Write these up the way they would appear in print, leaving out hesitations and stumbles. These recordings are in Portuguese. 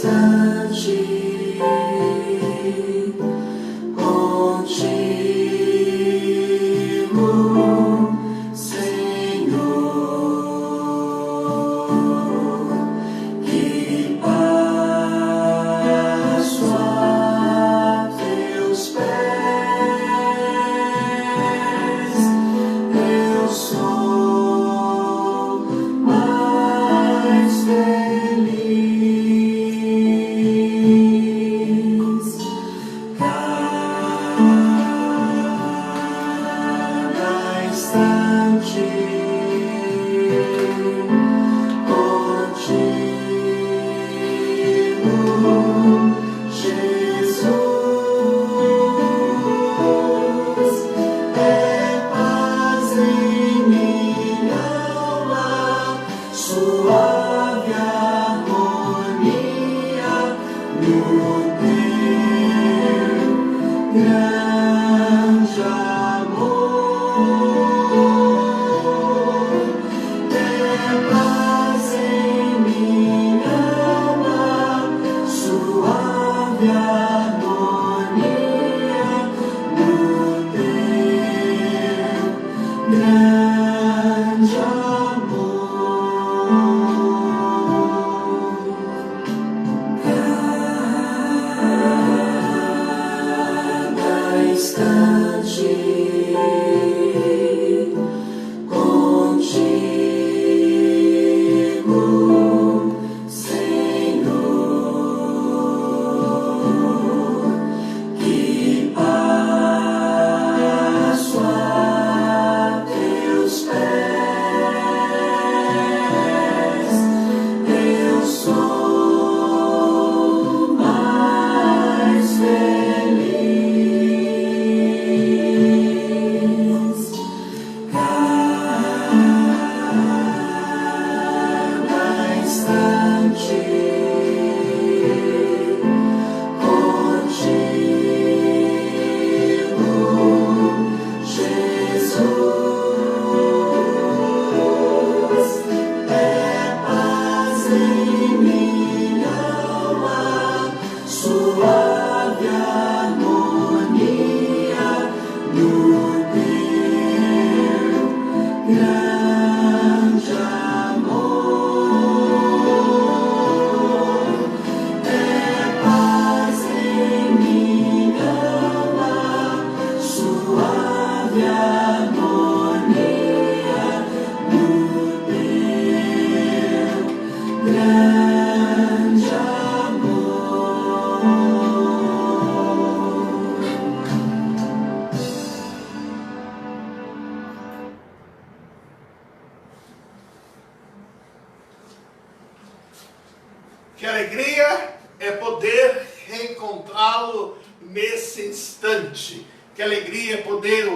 instante contigo, Senhor, que passo a teus pés, eu sou mais feliz. Cada instante contigo, Jesus, é paz em minha alma, suave harmonia no teu grande amor. É paz em minha alma, suave harmonia no teu grande amor. Cada instante contigo, Senhor, que passo a teus pés, eu sou mais feliz. Cada instante contigo, Jesus, é paz em minha alma, suave harmonia no teu grande amor. É paz em minha alma, suave harmonia no teu grande amor. Que alegria é poder reencontrá-lo nesse instante. Que alegria é poder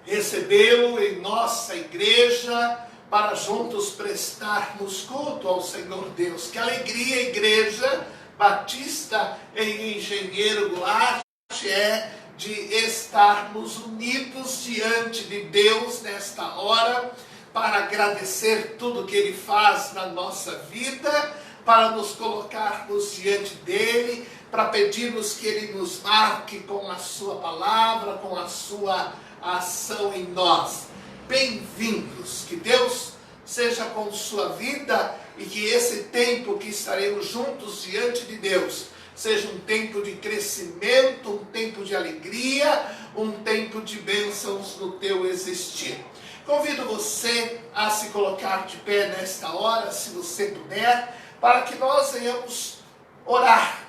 recebê-lo em nossa igreja para juntos prestarmos culto ao Senhor Deus. Que alegria, Igreja Batista em Engenheiro Goulart, é de estarmos unidos diante de Deus nesta hora para agradecer tudo que Ele faz na nossa vida, para nos colocarmos diante dEle, para pedirmos que Ele nos marque com a sua palavra, com a sua ação em nós. Bem-vindos, que Deus seja com sua vida e que esse tempo que estaremos juntos diante de Deus seja um tempo de crescimento, um tempo de alegria, um tempo de bênçãos no teu existir. Convido você a se colocar de pé nesta hora, se você puder, para que nós venhamos orar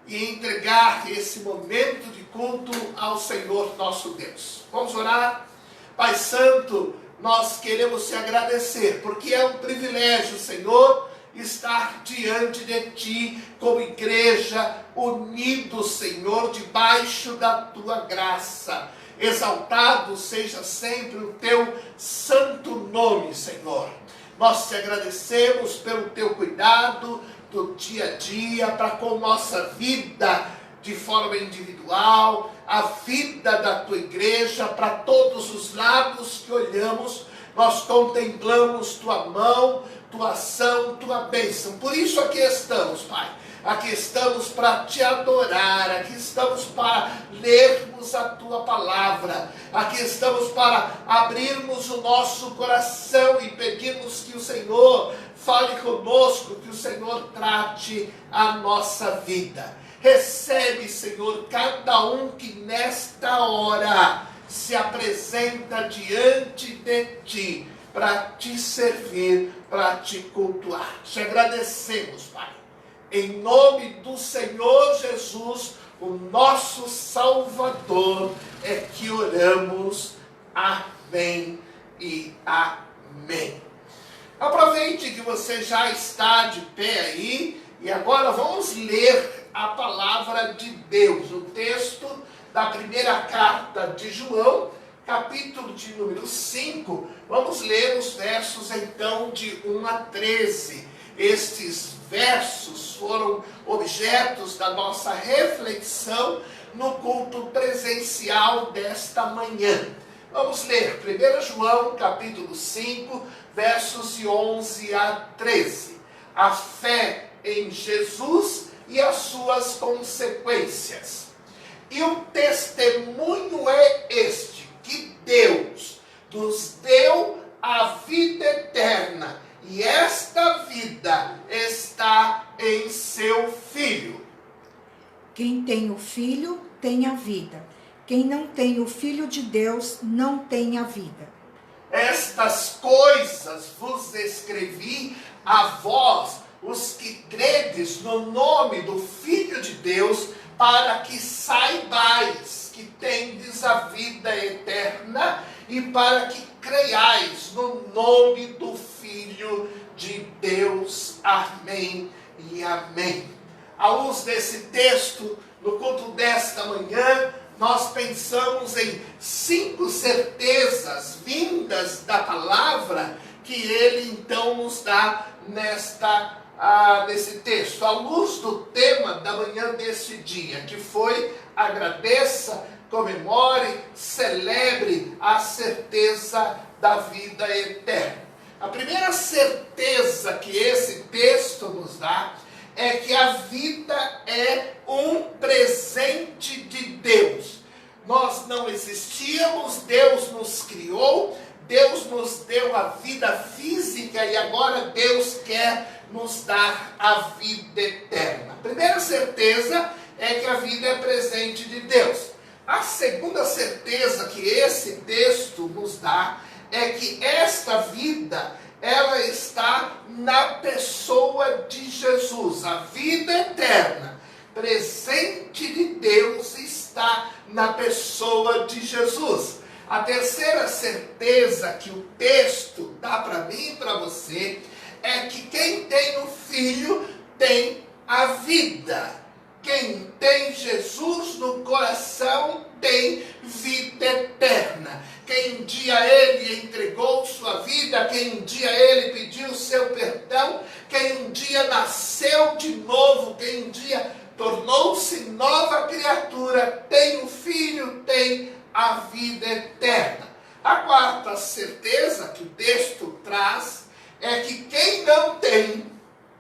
e entregar esse momento de culto ao Senhor nosso Deus. Vamos orar? Pai Santo, nós queremos te agradecer, porque é um privilégio, Senhor, estar diante de Ti como igreja, unidos, Senhor, debaixo da Tua graça. Exaltado seja sempre o Teu santo nome, Senhor. Nós te agradecemos pelo Teu cuidado do dia a dia, para com nossa vida de forma individual, a vida da Tua igreja, para todos os lados que olhamos, nós contemplamos Tua mão, Tua ação, Tua bênção. Por isso aqui estamos, Pai, aqui estamos para te adorar, aqui estamos para lermos a tua palavra, aqui estamos para abrirmos o nosso coração e pedirmos que o Senhor fale conosco, que o Senhor trate a nossa vida. Recebe, Senhor, cada um que nesta hora se apresenta diante de ti, para te servir, para te cultuar. Te agradecemos, Pai. Em nome do Senhor Jesus, o nosso Salvador, é que oramos. Amém e amém. Aproveite que você já está de pé aí, e agora vamos ler a palavra de Deus, o texto da primeira carta de João, capítulo de número 5, vamos ler os versos então de 1 a 13. Estes versos foram objetos da nossa reflexão no culto presencial desta manhã. Vamos ler 1 João, capítulo 5, versos de 11 a 13. A fé em Jesus e as suas consequências. E o testemunho é este, que Deus nos deu a vida eterna, e esta vida está em seu Filho. Quem tem o Filho tem a vida. Quem não tem o Filho de Deus não tem a vida. Estas coisas vos escrevi a vós, os que credes no nome do Filho de Deus, para que saibais que tendes a vida eterna e para que creiais no nome do Filho de Deus. Amém e amém. À luz desse texto, no culto desta manhã, nós pensamos em 5 certezas vindas da palavra que ele então nos dá nesse texto, à luz do tema da manhã deste dia, que foi: agradeça, comemore, celebre a certeza da vida eterna. A primeira certeza que esse texto nos dá é que a vida é um presente de Deus. Nós não existíamos, Deus nos criou, Deus nos deu a vida física e agora Deus quer nos dar a vida eterna. A primeira certeza é que a vida é presente de Deus. A segunda certeza que esse texto nos dá é que esta vida, ela está na pessoa de Jesus. A vida eterna, presente de Deus, está na pessoa de Jesus. A terceira certeza que o texto dá para mim e para você é que quem tem o Filho tem a vida. Quem tem Jesus no coração tem vida eterna. Quem um dia ele entregou sua vida, quem um dia ele pediu seu perdão, quem um dia nasceu de novo, quem um dia tornou-se nova criatura, tem o Filho, tem a vida eterna. A quarta certeza que o texto traz é que quem não tem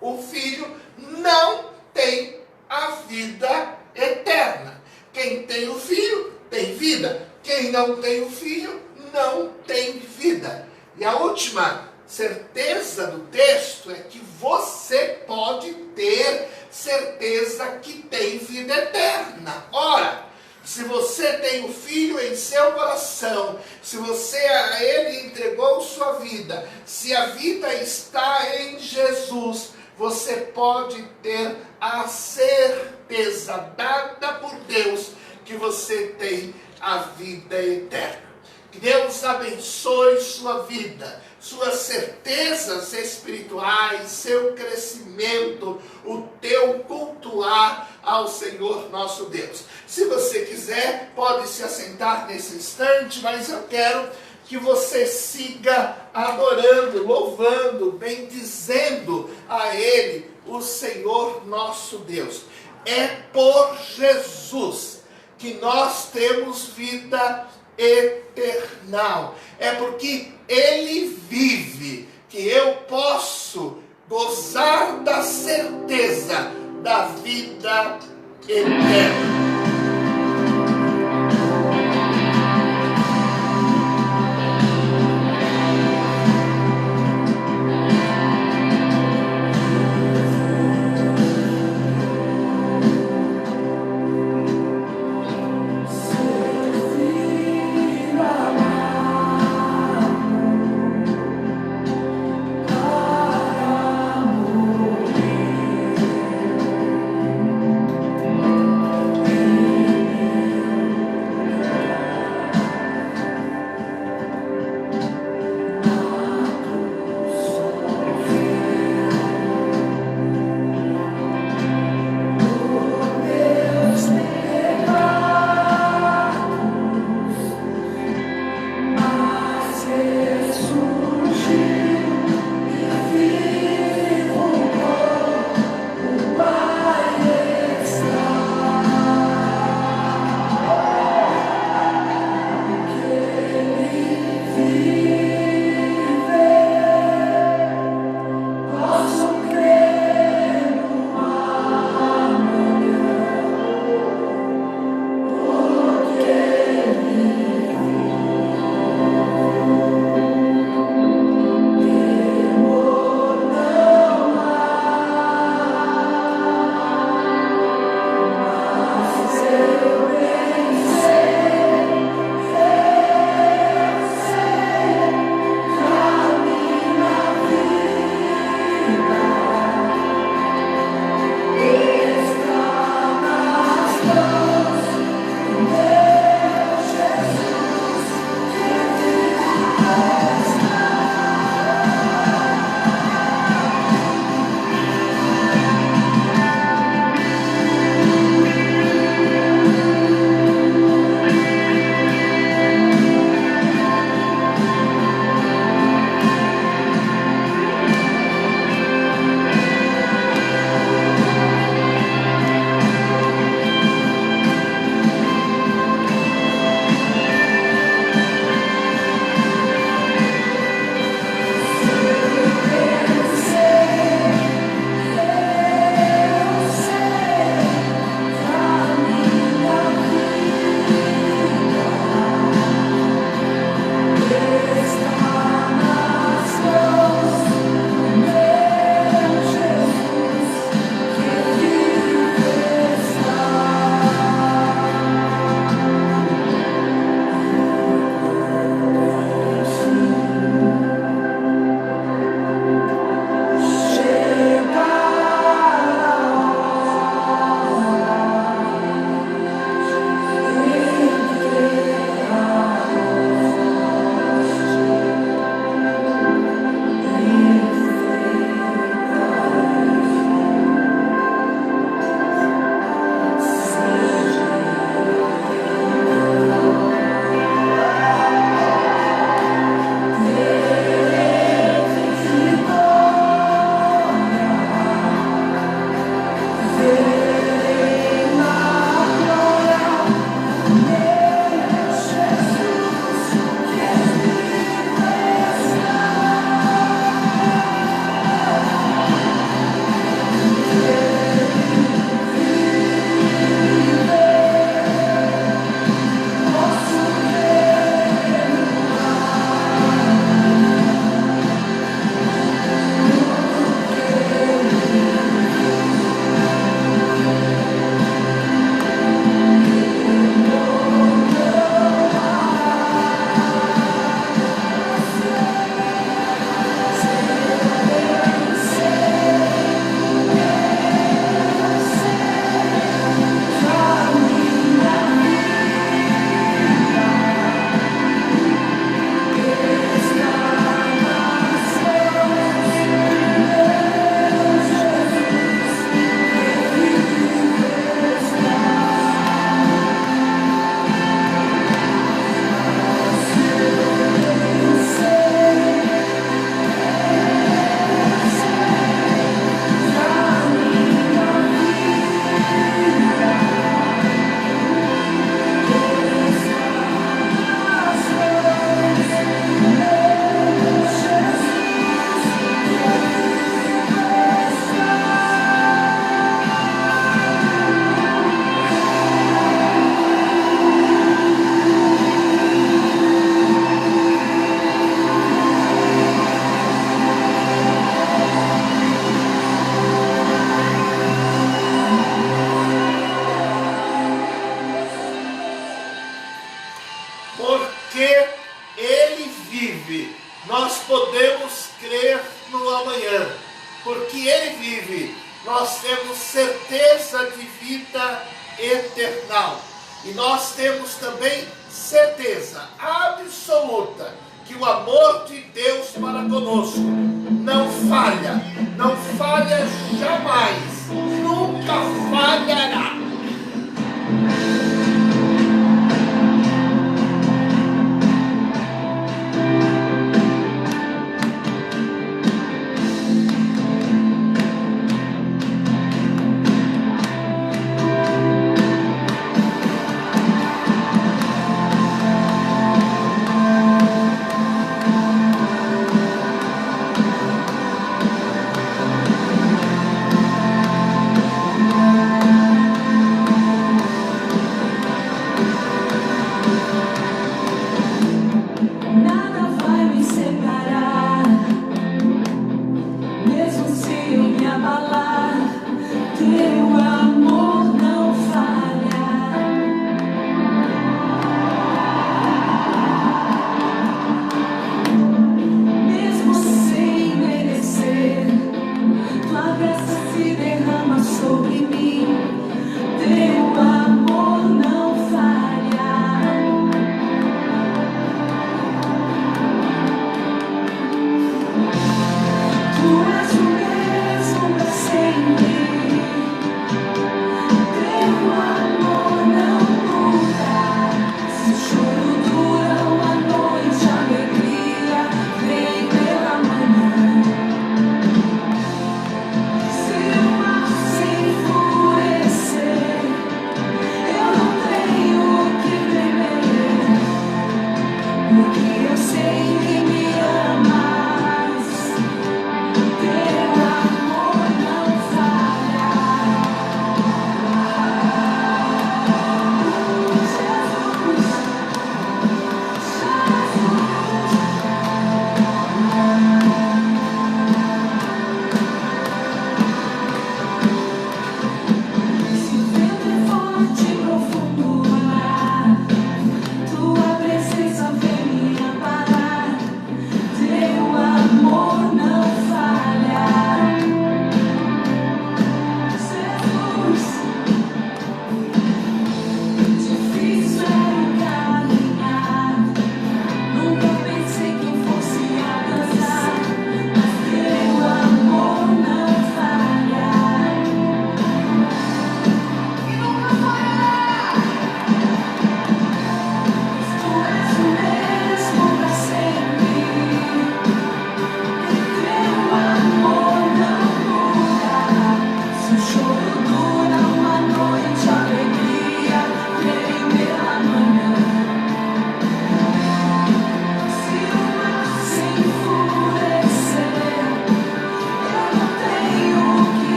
o Filho não tem a vida eterna. Quem tem o Filho tem vida. Quem não tem o Filho não tem vida. E a última certeza do texto é que você pode ter certeza que tem vida eterna. Ora, se você tem o Filho em seu coração, se você a Ele entregou sua vida, se a vida está em Jesus, você pode ter a certeza dada por Deus que você tem a vida eterna. Que Deus abençoe sua vida, suas certezas espirituais, seu crescimento, o teu cultuar ao Senhor nosso Deus. Se você quiser, pode se assentar nesse instante, mas eu quero que você siga adorando, louvando, bendizendo a Ele, o Senhor nosso Deus. É por Jesus que nós temos vida eterna. É porque Ele vive que eu posso gozar da certeza da vida eterna. Para morrer vida eterna. E nós temos também certeza absoluta que o amor de Deus para conosco não falha jamais, nunca falhará.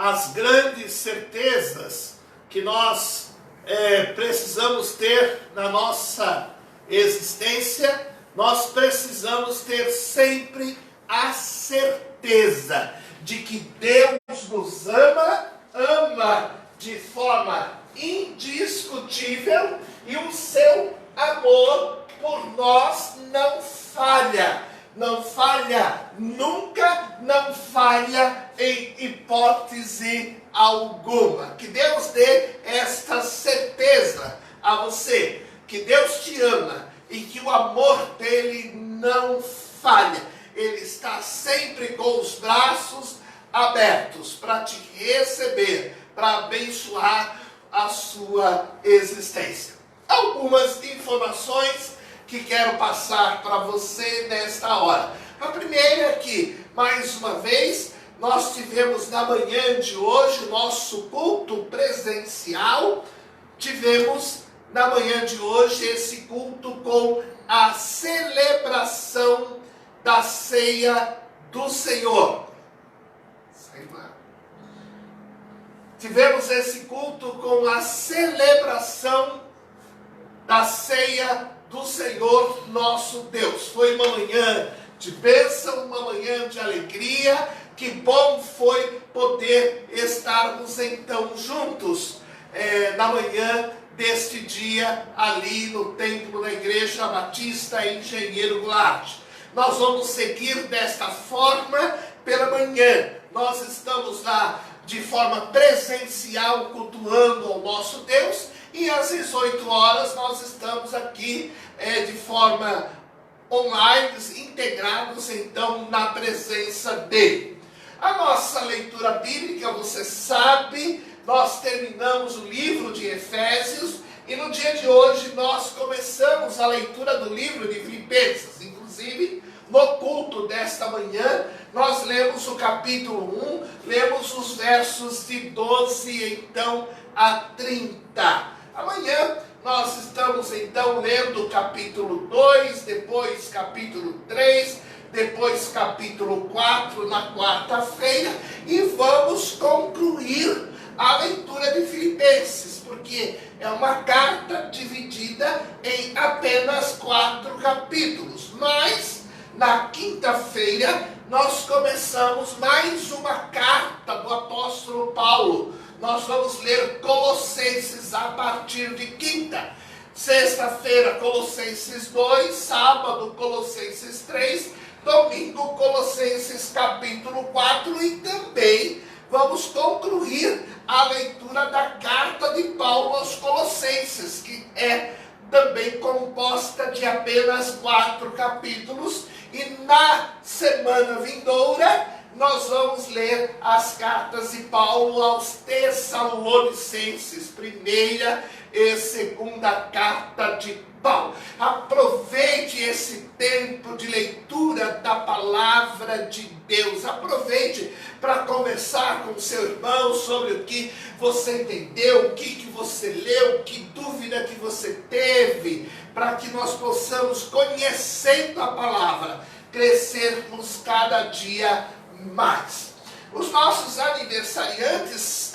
as grandes certezas que nós precisamos ter na nossa existência, nós precisamos ter sempre a certeza de que Deus nos ama de forma indiscutível e o seu amor por nós não falha. Não falha nunca, não falha em hipótese alguma. Que Deus dê esta certeza a você, que Deus te ama e que o amor dele não falha. Ele está sempre com os braços abertos para te receber, para abençoar a sua existência. Algumas informações que quero passar para você nesta hora. A primeira é que, mais uma vez, nós tivemos na manhã de hoje o nosso culto presencial. Tivemos na manhã de hoje esse culto com a celebração da ceia do Senhor. Tivemos esse culto com a celebração da ceia do Senhor nosso Deus. Foi uma manhã de bênção, uma manhã de alegria. Que bom foi poder estarmos então juntos na manhã deste dia ali no templo da Igreja Batista Engenheiro Goulart. Nós vamos seguir desta forma pela manhã. Nós estamos lá de forma presencial cultuando ao nosso Deus. E às 18 horas nós estamos aqui de forma online, integrados então na presença dele. A nossa leitura bíblica, você sabe, nós terminamos o livro de Efésios e no dia de hoje nós começamos a leitura do livro de Filipenses. Inclusive, no culto desta manhã, nós lemos o capítulo 1, lemos os versos de 12 então a 30. Amanhã nós estamos então lendo o capítulo 2, depois capítulo 3, depois capítulo 4 na quarta-feira e vamos concluir a leitura de Filipenses, porque é uma carta dividida em apenas 4 capítulos. Mas na quinta-feira nós começamos mais uma carta do apóstolo Paulo. Nós vamos ler Colossenses a partir de quinta. Sexta-feira, Colossenses 2. Sábado, Colossenses 3. Domingo, Colossenses capítulo 4. E também vamos concluir a leitura da carta de Paulo aos Colossenses, que é também composta de apenas 4 capítulos. E na semana vindoura nós vamos ler as cartas de Paulo aos Tessalonicenses, primeira e segunda carta de Paulo. Aproveite esse tempo de leitura da palavra de Deus. Aproveite para conversar com seu irmão sobre o que você entendeu, o que você leu, que dúvida que você teve, para que nós possamos, conhecendo a palavra, crescermos cada dia mais. Os nossos aniversariantes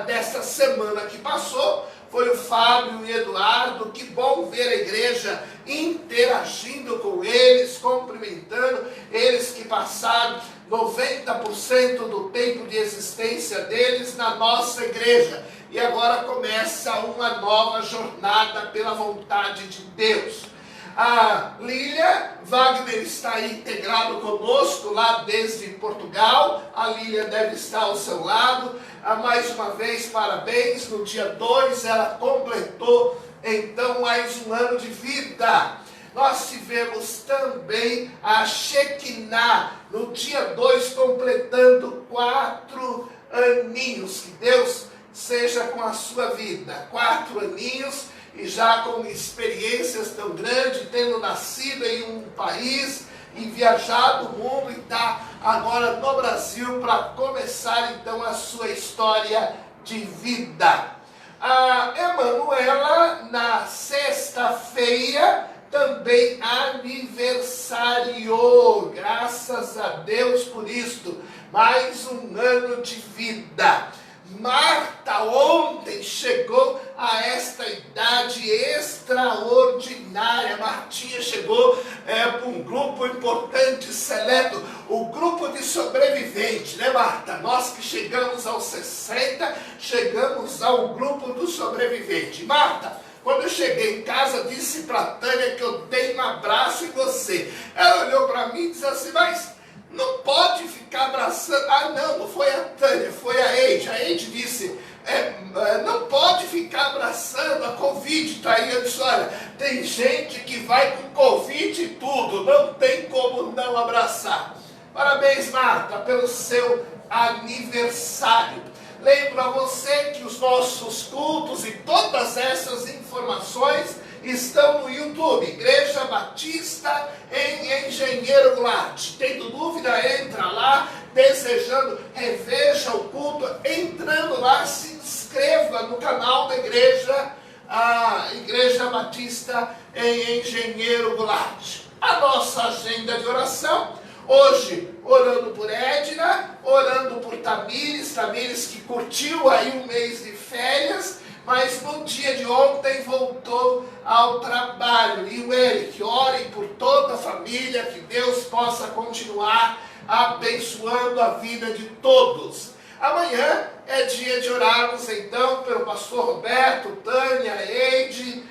desta semana que passou foi o Fábio e o Eduardo. Que bom ver a igreja interagindo com eles, cumprimentando eles que passaram 90% do tempo de existência deles na nossa igreja. E agora começa uma nova jornada pela vontade de Deus. A Lília Wagner está aí integrado conosco lá desde Portugal. A Lília deve estar ao seu lado. Mais uma vez, parabéns. No dia 2 ela completou então mais um ano de vida. Nós tivemos também a Shekinah no dia 2 completando 4 aninhos. Que Deus seja com a sua vida. 4 aninhos. E já com experiências tão grandes, tendo nascido em um país e viajado o mundo e está agora no Brasil para começar então a sua história de vida. A Emanuela, na sexta-feira, também aniversariou, graças a Deus por isto. mais um ano de vida. Marta ontem chegou a esta idade extraordinária. Martinha chegou para um grupo importante, seleto, o grupo de sobreviventes, né, Marta? Nós que chegamos aos 60, chegamos ao grupo do sobrevivente. Marta, quando eu cheguei em casa, disse para a Tânia que eu dei um abraço em você. Ela olhou para mim e disse assim, mas não pode ficar abraçando. Ah, não foi a Tânia, foi a Eide. A Eide disse, não pode ficar abraçando, a Covid está aí. Eu disse, olha, tem gente que vai com Covid e tudo, não tem como não abraçar. Parabéns, Marta, pelo seu aniversário. Lembro a você que os nossos cultos e todas essas informações estão no YouTube, Igreja Batista em Engenheiro Goulart. Tendo dúvida, entra lá, desejando, reveja o culto, entrando lá, se inscreva no canal da igreja, a Igreja Batista em Engenheiro Goulart. A nossa agenda de oração, hoje orando por Edna, orando por Tamires que curtiu aí um mês de férias, mas no dia de ontem voltou ao trabalho. E o Eric, orem por toda a família, que Deus possa continuar abençoando a vida de todos. Amanhã é dia de orarmos então pelo pastor Roberto, Tânia, Eide,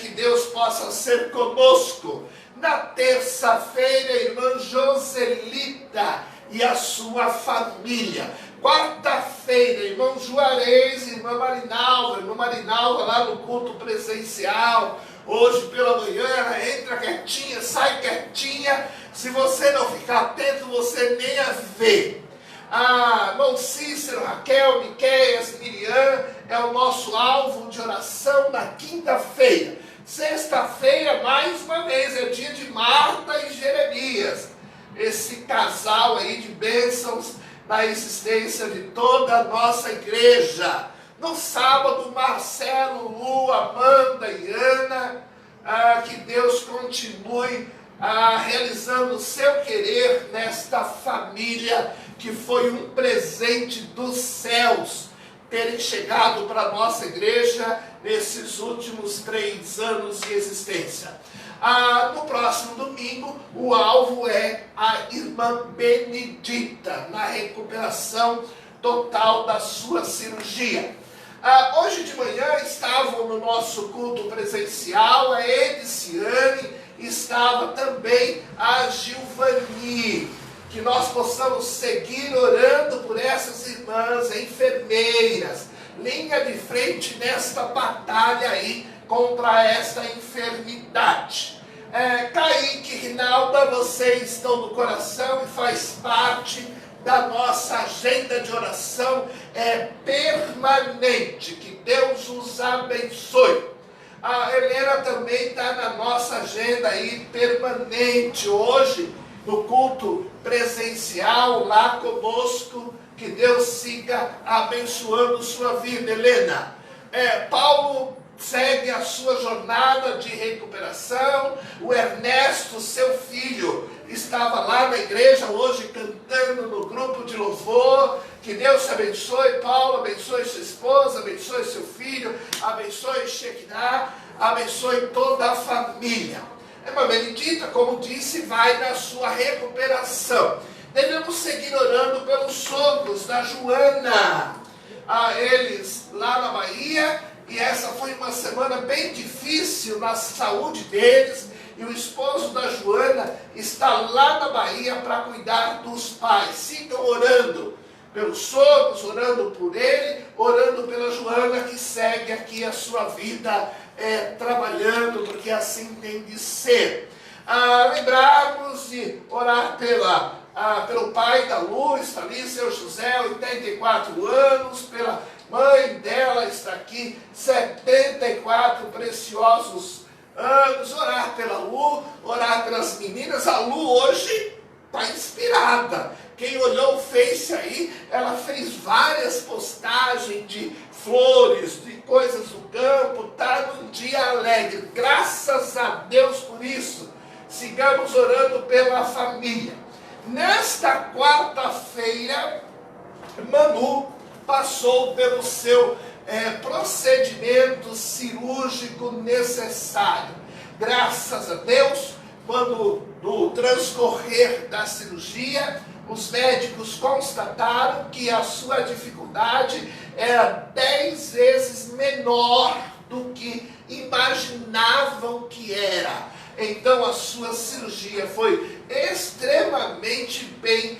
que Deus possa ser conosco. Na terça-feira, irmã Joselita e a sua família. Quarta-feira, irmão Juarez, irmã Marinalva lá no culto presencial. Hoje pela manhã, ela entra quietinha, sai quietinha. Se você não ficar atento, você nem a vê. Irmão Cícero, Raquel, Miqueias, Miriam, é o nosso alvo de oração na quinta-feira. Sexta-feira, mais uma vez, é dia de Marta e Jeremias. Esse casal aí de bênçãos na existência de toda a nossa igreja. No sábado, Marcelo, Lu, Amanda e Ana, que Deus continue realizando o seu querer nesta família, que foi um presente dos céus, terem chegado para a nossa igreja nesses últimos 3 anos de existência. No próximo domingo, o alvo é a irmã Benedita, na recuperação total da sua cirurgia. Hoje de manhã estavam no nosso culto presencial a Ediciane, estava também a Gilvani. Que nós possamos seguir orando por essas irmãs, enfermeiras, linha de frente nesta batalha aí contra esta enfermidade. Kaique, Rinalda, vocês estão no coração e faz parte da nossa agenda de oração permanente. Que Deus os abençoe. A Helena também está na nossa agenda aí permanente. Hoje, no culto presencial lá conosco, que Deus siga abençoando sua vida, Helena. Paulo segue a sua jornada de recuperação. O Ernesto, seu filho, estava lá na igreja hoje cantando no grupo de louvor. Que Deus te abençoe, Paulo, abençoe sua esposa, abençoe seu filho, abençoe Shekinah, abençoe toda a família. Irmã Benedita, como disse, vai na sua recuperação. Devemos seguir orando pelos sogros da Joana. Eles lá na Bahia, e essa foi uma semana bem difícil na saúde deles. E o esposo da Joana está lá na Bahia para cuidar dos pais. Sigam orando pelos sogros, orando por ele, orando pela Joana, que segue aqui a sua vida trabalhando, porque assim tem de ser. Lembrarmos de orar pelo pai da Lu, está ali, seu José, 84 anos, pela mãe dela, está aqui, 74 preciosos anos. Orar pela Lu, orar pelas meninas. A Lu hoje está inspirada. Quem olhou o Face aí, ela fez várias postagens de flores, de coisas do campo, está num dia alegre. Graças a Deus por isso. Sigamos orando pela família. Nesta quarta-feira, Manu passou pelo seu procedimento cirúrgico necessário. Graças a Deus, quando no transcorrer da cirurgia, os médicos constataram que a sua dificuldade era 10 vezes menor do que imaginavam que era. Então a sua cirurgia foi extremamente bem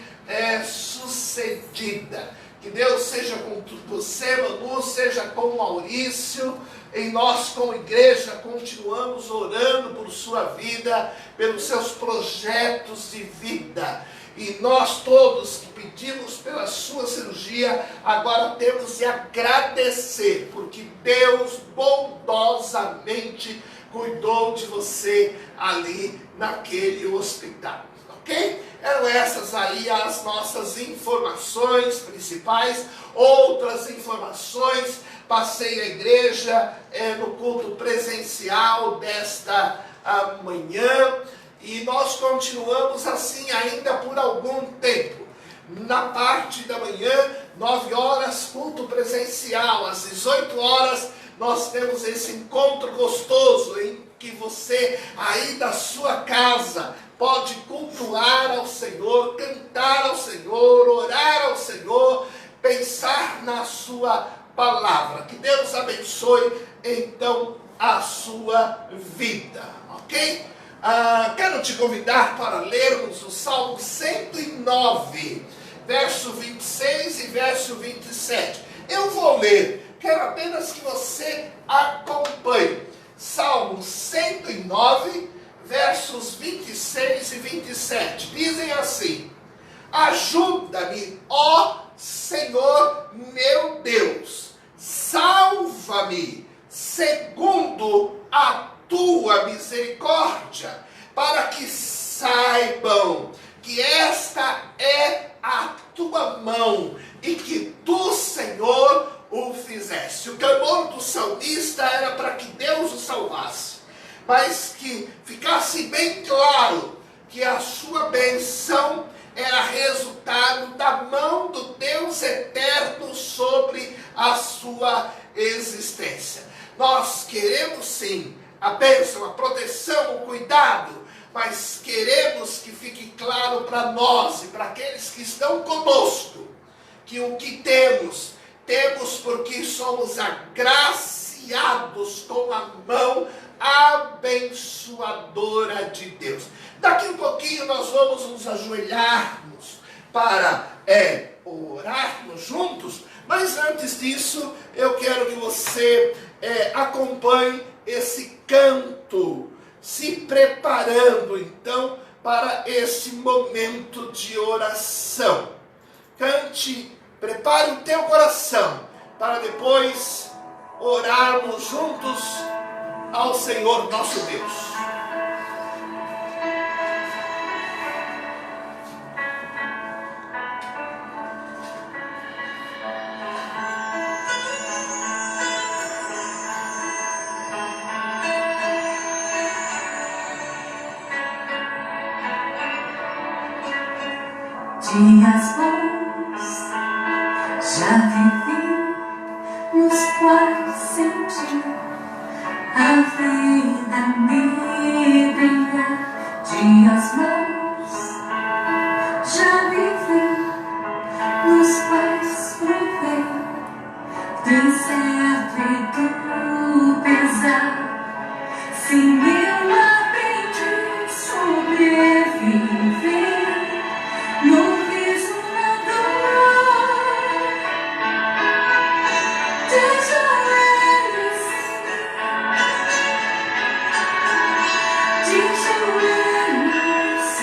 sucedida. Que Deus seja com você, Manu, seja com o Maurício. E nós, como igreja, continuamos orando por sua vida, pelos seus projetos de vida. E nós todos que pedimos pela sua cirurgia, agora temos de agradecer, porque Deus bondosamente cuidou de você ali naquele hospital. Ok? Eram essas aí as nossas informações principais. Outras informações, passei a igreja no culto presencial desta manhã, e nós continuamos assim ainda por algum tempo. Na parte da manhã, 9 horas, culto presencial. Às 18 horas, nós temos esse encontro gostoso em que você aí da sua casa pode cultuar ao Senhor, cantar ao Senhor, orar ao Senhor, pensar na sua palavra. Que Deus abençoe então a sua vida, ok? Quero te convidar para lermos o Salmo 109, verso 26 e verso 27. Eu vou ler, quero apenas que você acompanhe. Salmo 109, versos 26 e 27. Dizem assim: ajuda-me, ó Senhor meu Deus, salva-me segundo a tua misericórdia, para que saibam que esta é a tua mão e que tu, Senhor, o fizeste. O clamor do salmista era para que Deus o salvasse, mas que ficasse bem claro que a sua benção era resultado da mão do Deus eterno sobre a sua existência. Nós queremos sim a bênção, a proteção, o cuidado, mas queremos que fique claro para nós e para aqueles que estão conosco, que o que temos porque somos agraciados com a mão abençoadora de Deus. Daqui um pouquinho nós vamos nos ajoelharmos para orarmos juntos, mas antes disso eu quero que você acompanhe esse canto, se preparando então para esse momento de oração. Cante, prepare o teu coração para depois orarmos juntos ao Senhor nosso Deus. Dias bons já vivi, nos quais senti a vida me brilhar. Dias maus já vivi, nos quais provei do incerto e do pesar. Sim, eu aprendi sobreviver no riso na dor, de joelhos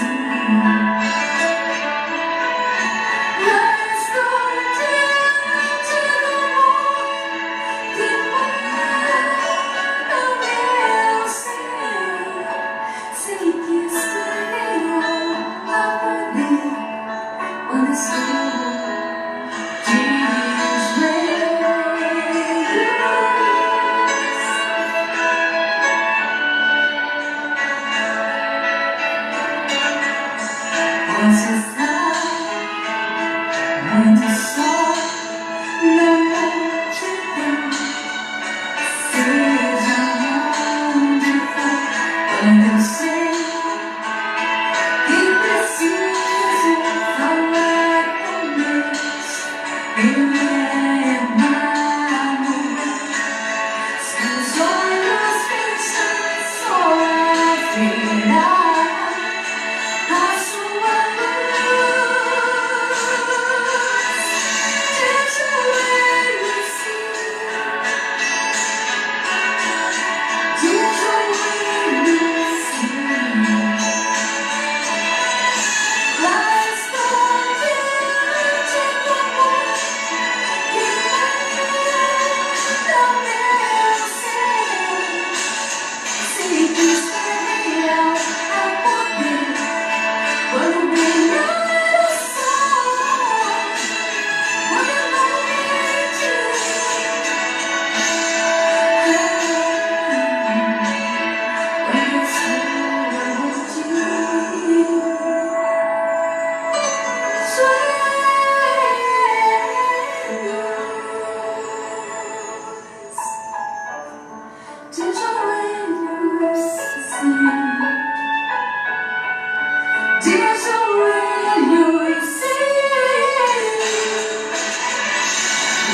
de ajoelhos, sim.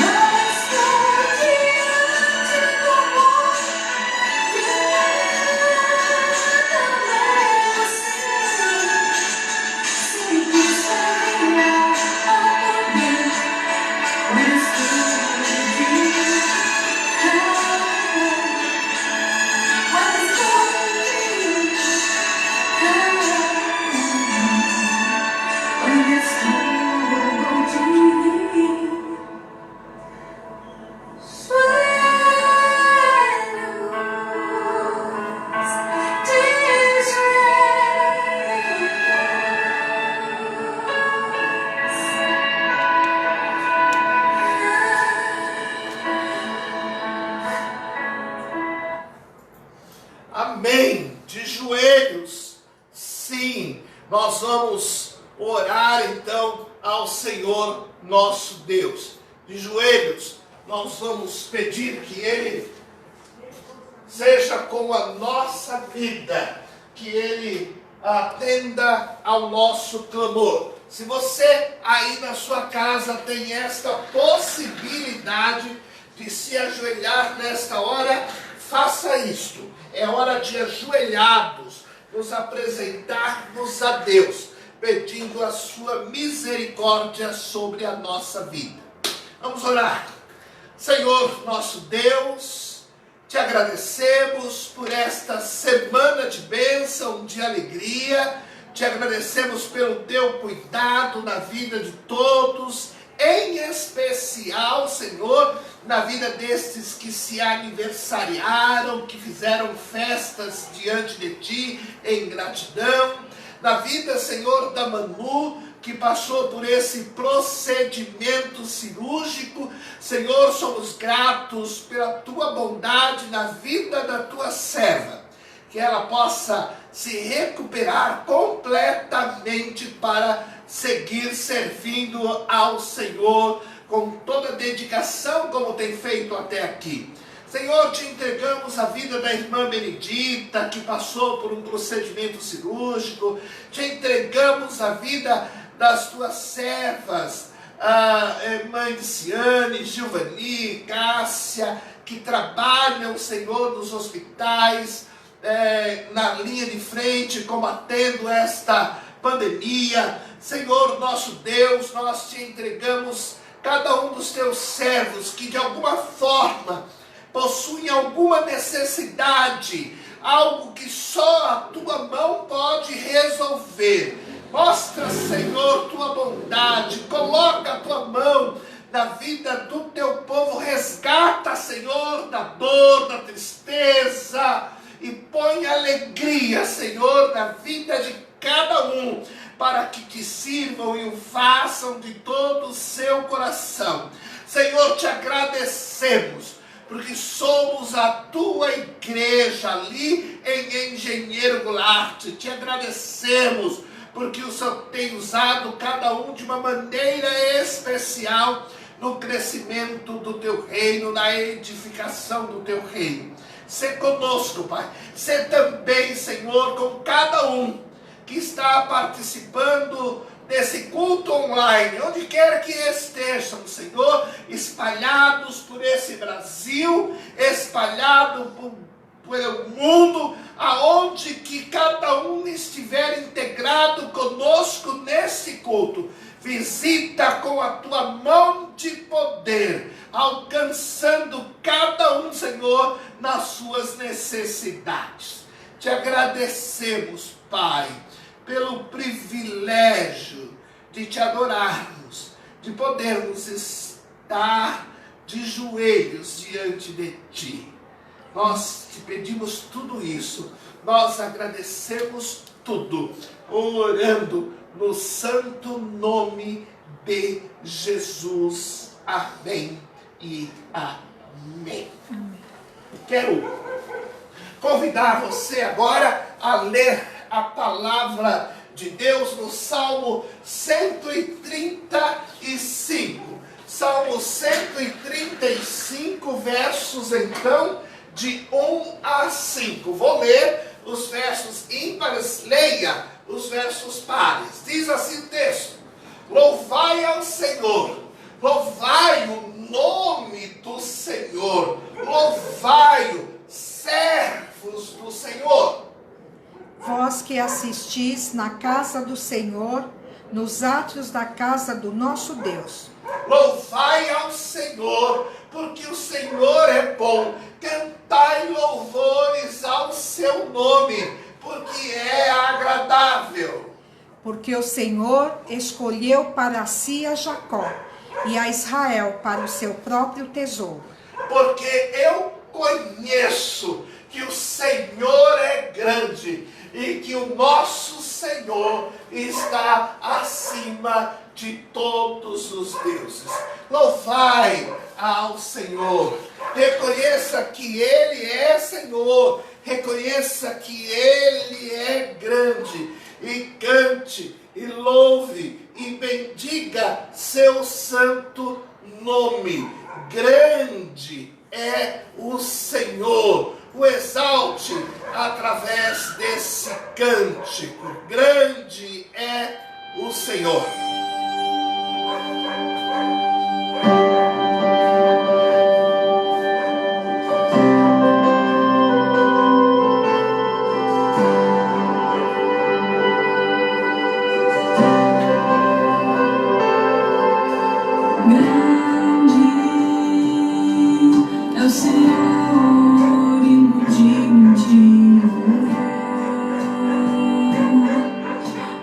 Não estou diante do amor que também você. Se quis caminhar a poder, mas Amém. De joelhos, sim. Nós vamos orar então ao Senhor nosso Deus. De joelhos, nós vamos pedir que Ele seja com a nossa vida, que Ele atenda ao nosso clamor. Se você aí na sua casa tem esta possibilidade de se ajoelhar nesta hora, faça isto. É hora de ajoelhados, nos apresentarmos a Deus, pedindo a sua misericórdia sobre a nossa vida. Vamos orar. Senhor nosso Deus, te agradecemos por esta semana de bênção, de alegria. Te agradecemos pelo teu cuidado na vida de todos, em especial, Senhor, na vida destes que se aniversariaram, que fizeram festas diante de Ti em gratidão. Na vida, Senhor, da Manu, que passou por esse procedimento cirúrgico. Senhor, somos gratos pela Tua bondade na vida da Tua serva. Que ela possa se recuperar completamente para seguir servindo ao Senhor com toda a dedicação como tem feito até aqui. Senhor, te entregamos a vida da irmã Benedita, que passou por um procedimento cirúrgico. Te entregamos a vida das tuas servas, a irmã Ciane, Gilvani, Cássia, que trabalham, Senhor, nos hospitais, na linha de frente, combatendo esta pandemia. Senhor nosso Deus, nós te entregamos cada um dos teus servos que de alguma forma possuem alguma necessidade, algo que só a tua mão pode resolver. Mostra, Senhor, tua bondade, coloca a tua mão na vida do teu povo, resgata, Senhor, da dor, da tristeza, e põe alegria, Senhor, na vida de cada um, para que te sirvam e o façam de todo o seu coração. Senhor, te agradecemos, porque somos a tua igreja ali em Engenheiro Goulart. Te agradecemos, porque o Senhor tem usado cada um de uma maneira especial no crescimento do teu reino, na edificação do teu reino. Sê conosco, Pai. Sê também, Senhor, com cada um que está participando desse culto online, onde quer que estejam, Senhor, espalhados por esse Brasil, espalhado pelo mundo, aonde que cada um estiver integrado conosco nesse culto. Visita com a tua mão de poder, alcançando cada um, Senhor, nas suas necessidades. Te agradecemos, Pai, pelo privilégio de te adorarmos, de podermos estar de joelhos diante de ti. Nós te pedimos tudo isso, nós agradecemos tudo, orando no santo nome de Jesus. Amém e amém. Quero convidar você agora a ler a palavra de Deus no Salmo 135. Salmo 135, versos então de 1 a 5. Vou ler os versos ímpares, leia os versos pares. Diz assim o texto: louvai ao Senhor, louvai o nome do Senhor, louvai-o, servos do Senhor. Vós que assistis na casa do Senhor, nos átrios da casa do nosso Deus. Louvai ao Senhor, porque o Senhor é bom. Cantai louvores ao seu nome, porque é agradável. Porque o Senhor escolheu para si a Jacó e a Israel para o seu próprio tesouro. Porque eu conheço que o Senhor é grande e que o nosso Senhor está acima de todos os deuses. Louvai ao Senhor. Reconheça que Ele é Senhor. Reconheça que Ele é grande. E cante, e louve, e bendiga seu santo nome. Grande é o Senhor. O exalte através desse cântico. Grande é o Senhor. Grande é o Senhor e muito digno de louvor.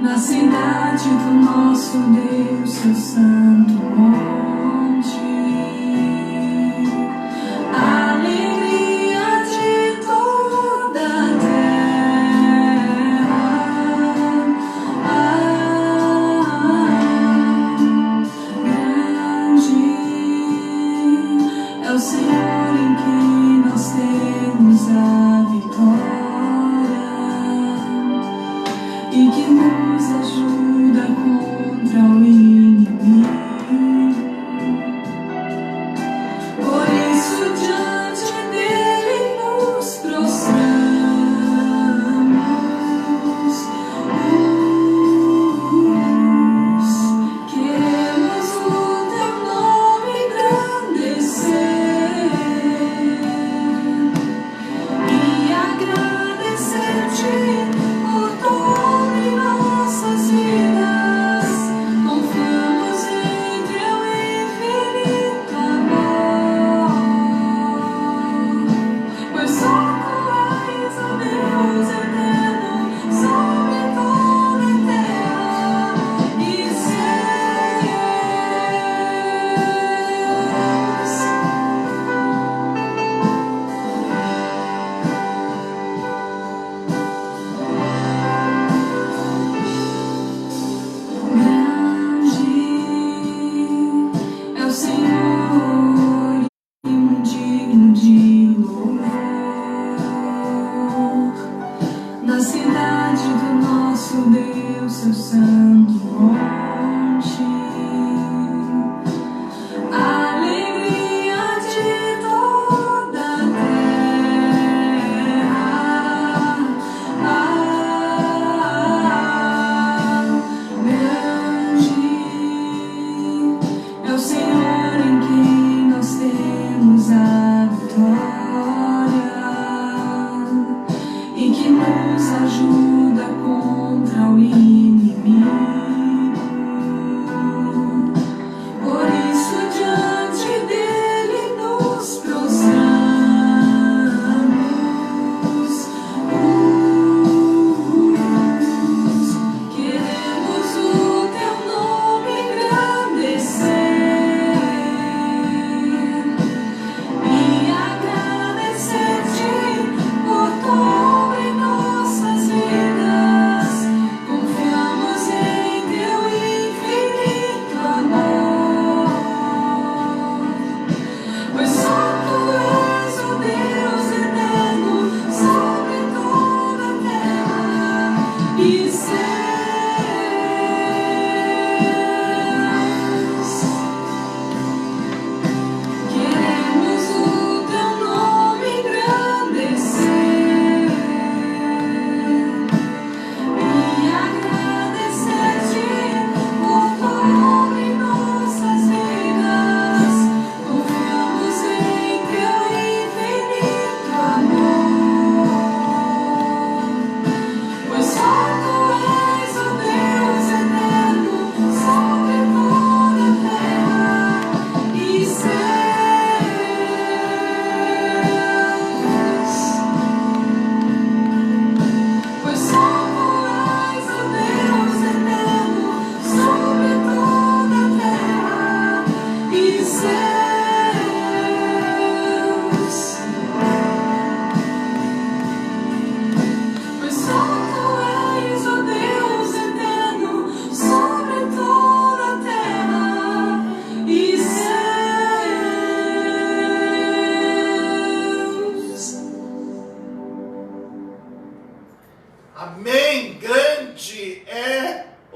Na cidade do nosso Deus, seu santo monte. A alegria de toda a terra. Grande é o Senhor em quem nós temos a vitória e que nos ajuda contra o inimigo. Por isso diante dele nos prostramos. Queremos o teu nome engrandecer e agradecer-te por tudo em nossas vidas.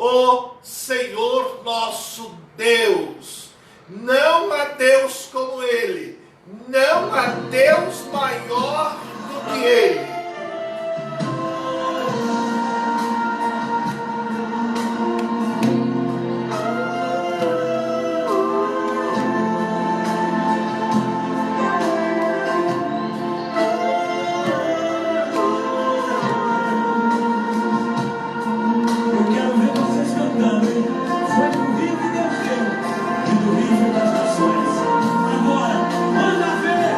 o Senhor nosso Deus. Não há Deus como Ele, não há Deus maior do que Ele. Eu quero ver vocês cantando, hein? Foi do rio que Deus deu e do rio das nações. Agora, manda ver!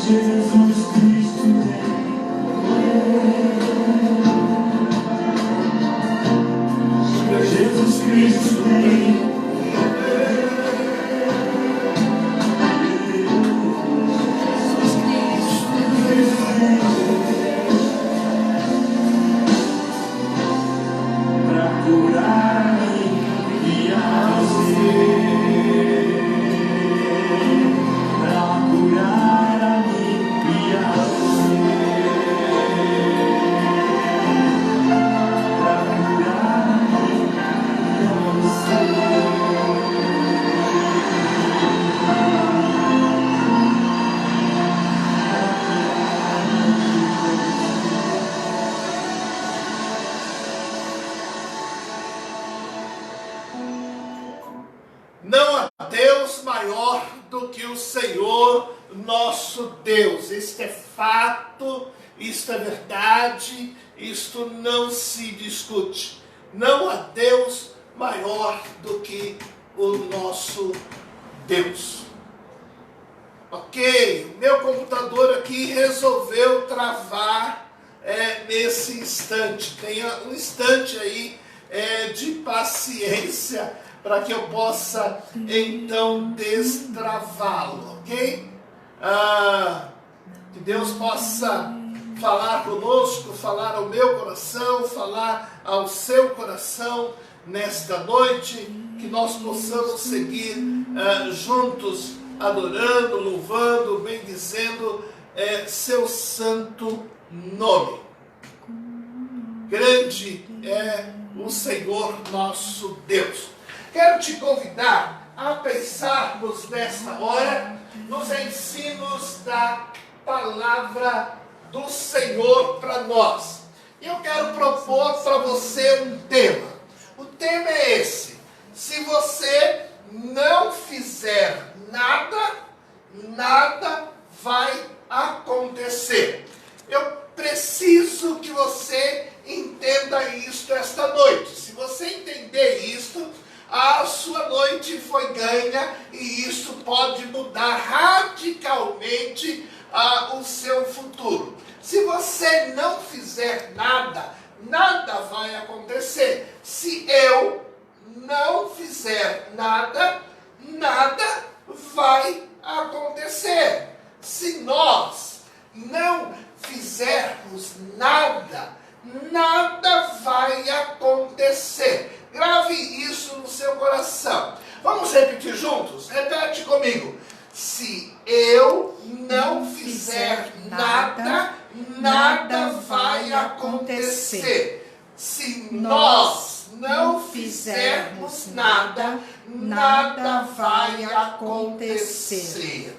Jesus Cristo tem. Jesus Cristo tem. Pra curar-me e a você. Pra curar-me e a você. Pra curar-me e a você. Não há Deus maior do que o Senhor nosso Deus. Isto é fato, isto é verdade, isto não se discute. Não há Deus maior do que o nosso Deus. Ok, meu computador aqui resolveu travar nesse instante. Tenha um instante aí de paciência para que eu possa então destravá-lo, ok? Que Deus possa falar conosco, falar ao meu coração, falar ao seu coração nesta noite, que nós possamos seguir juntos, adorando, louvando, bendizendo seu santo nome. Grande é o Senhor nosso Deus. Quero te convidar a pensarmos nesta hora nos ensinos da palavra do Senhor para nós. E eu quero propor para você um tema. O tema é esse: se você não fizer nada, nada vai acontecer. Eu preciso que você entenda isto esta noite. Se você entender isto, a sua noite foi ganha e isso pode mudar radicalmente o seu futuro. Se você não fizer nada, nada vai acontecer. Se eu não fizer nada, nada vai acontecer. Se nós não fizermos nada, nada vai acontecer. Grave isso no seu coração. Vamos repetir juntos? Repete comigo. Se eu não fizer nada, nada vai acontecer. Se nós não fizermos nada, nada vai acontecer.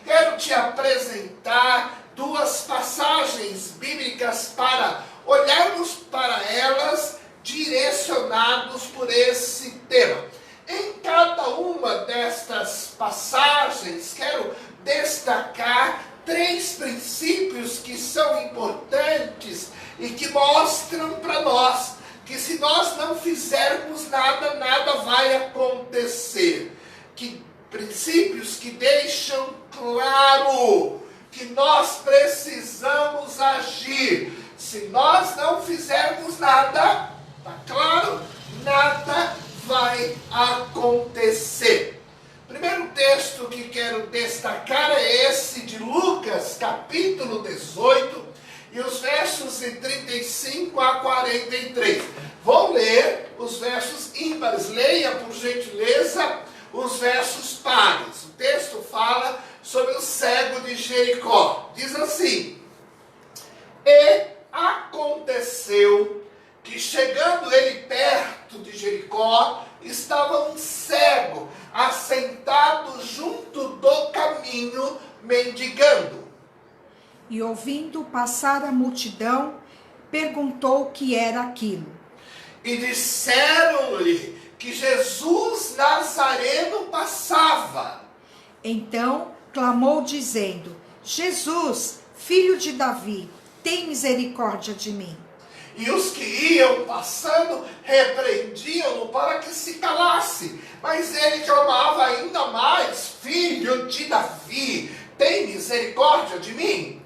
Quero te apresentar duas passagens bíblicas para olharmos para elas direcionados por esse tema. Em cada uma destas passagens, quero destacar 3 princípios que são importantes e que mostram para nós que se nós não fizermos nada, nada vai acontecer. Que princípios que deixam claro que nós precisamos agir. Se nós não fizermos nada, tá claro? Nada vai acontecer. Primeiro texto que quero destacar é esse de Lucas, capítulo 18, e os versos de 35 a 43. Vou ler os versos ímpares. Leia, por gentileza, os versos pares. O texto fala sobre o cego de Jericó. Diz assim: E aconteceu que, chegando ele perto de Jericó, estava um cego assentado junto do caminho, mendigando. E ouvindo passar a multidão, perguntou o que era aquilo. E disseram-lhe que Jesus Nazareno passava. Então clamou dizendo: Jesus, filho de Davi, tem misericórdia de mim. E os que iam passando repreendiam-no para que se calasse. Mas ele clamava ainda mais: Filho de Davi, tem misericórdia de mim?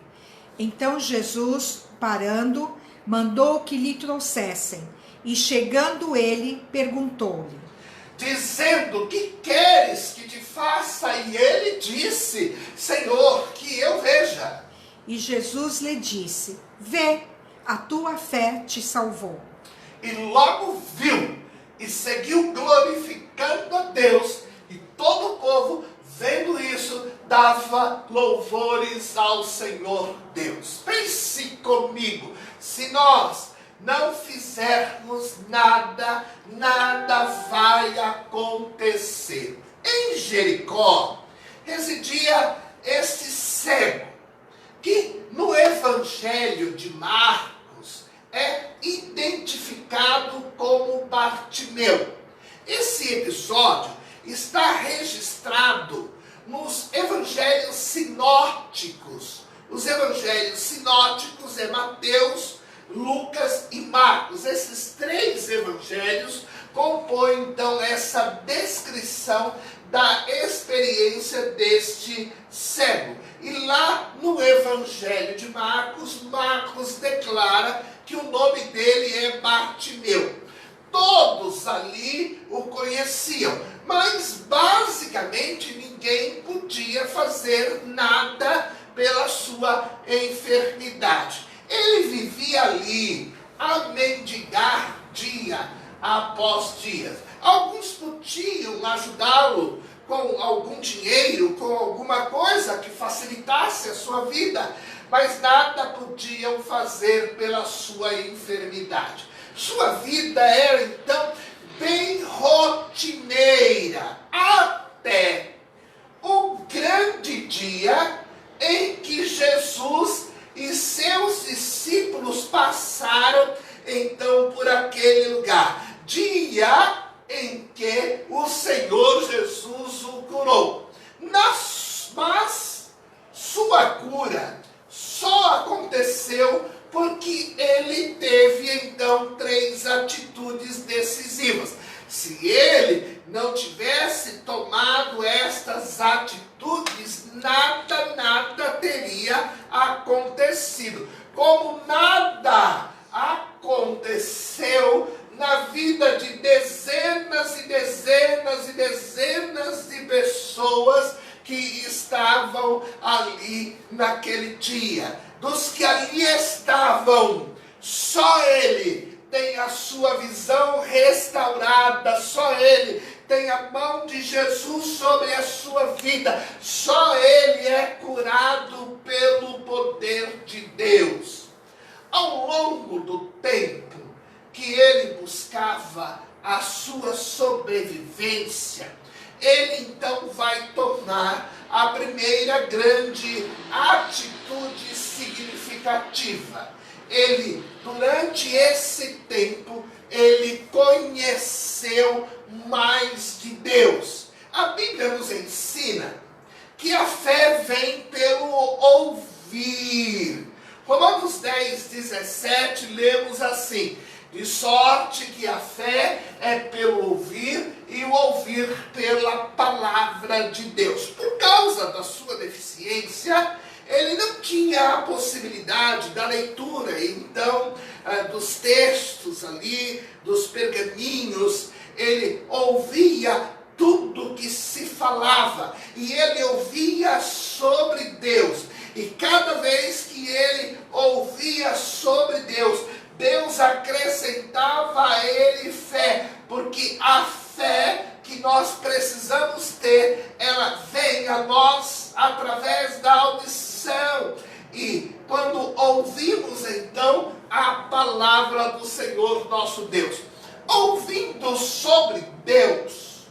Então Jesus, parando, mandou que lhe trouxessem. E chegando ele, perguntou-lhe: Dizendo, que queres que te faça? E ele disse, Senhor, que eu veja. E Jesus lhe disse: Vê, a tua fé te salvou. E logo viu e seguiu glorificando a Deus. E todo o povo, vendo isso, dava louvores ao Senhor Deus. Pense comigo, se nós não fizermos nada, nada vai acontecer. Em Jericó residia este cego, que no Evangelho de Marcos é identificado como Bartimeu. Esse episódio está registrado nos evangelhos sinóticos. Os evangelhos sinóticos é Mateus, Lucas e Marcos. Esses três evangelhos compõem então essa descrição da experiência deste cego. E lá no evangelho de Marcos, Marcos declara que o nome dele é Bartimeu. Todos ali o conheciam, mas basicamente ninguém podia fazer nada pela sua enfermidade. Ele vivia ali a mendigar dia após dia. Alguns podiam ajudá-lo com algum dinheiro, com alguma coisa que facilitasse a sua vida, mas nada podiam fazer pela sua enfermidade. Sua vida era então bem rotineira, até o grande dia em que Jesus e seus discípulos passaram então por aquele lugar. Dia em que o Senhor Jesus o curou. Mas sua cura só aconteceu porque ele teve então 3 atitudes decisivas. Se ele não tivesse tomado estas atitudes, nada teria acontecido. Como nada aconteceu na vida de dezenas e dezenas e dezenas de pessoas que estavam ali naquele dia. Dos que ali estavam, só ele tem a sua visão restaurada, só ele tem a mão de Jesus sobre a sua vida, só ele é curado pelo poder de Deus. Ao longo do tempo que ele buscava a sua sobrevivência, ele então vai tomar a primeira grande atitude significativa. Ele, durante esse tempo, ele conheceu mais de Deus. A Bíblia nos ensina que a fé vem pelo ouvir. Romanos 10:17, lemos assim: de sorte que a fé é pelo ouvir e o ouvir pela palavra de Deus. Por causa da sua deficiência, ele não tinha a possibilidade da leitura, então, dos textos ali, dos pergaminhos. Ele ouvia tudo que se falava e ele ouvia sobre Deus. E cada vez que ele ouvia sobre Deus, Deus acrescentava a ele fé, porque a fé que nós precisamos ter, ela vem a nós através da audição. E quando ouvimos então a palavra do Senhor nosso Deus, ouvindo sobre Deus,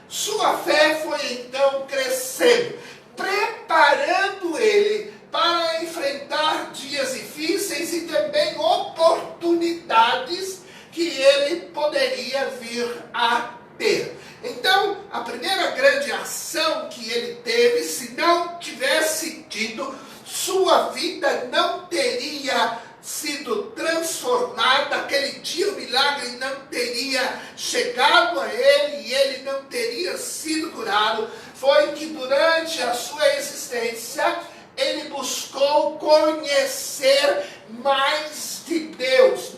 sua fé foi então crescendo, preparando ele para enfrentar dias difíceis e também oportunidades que ele poderia vir a ter. Então, a primeira grande ação que ele teve, se não tivesse tido, sua vida não teria sido transformada. Aquele dia o milagre não teria chegado a ele e ele não teria sido curado foi que durante a sua existência, ele buscou conhecer mais de Deus,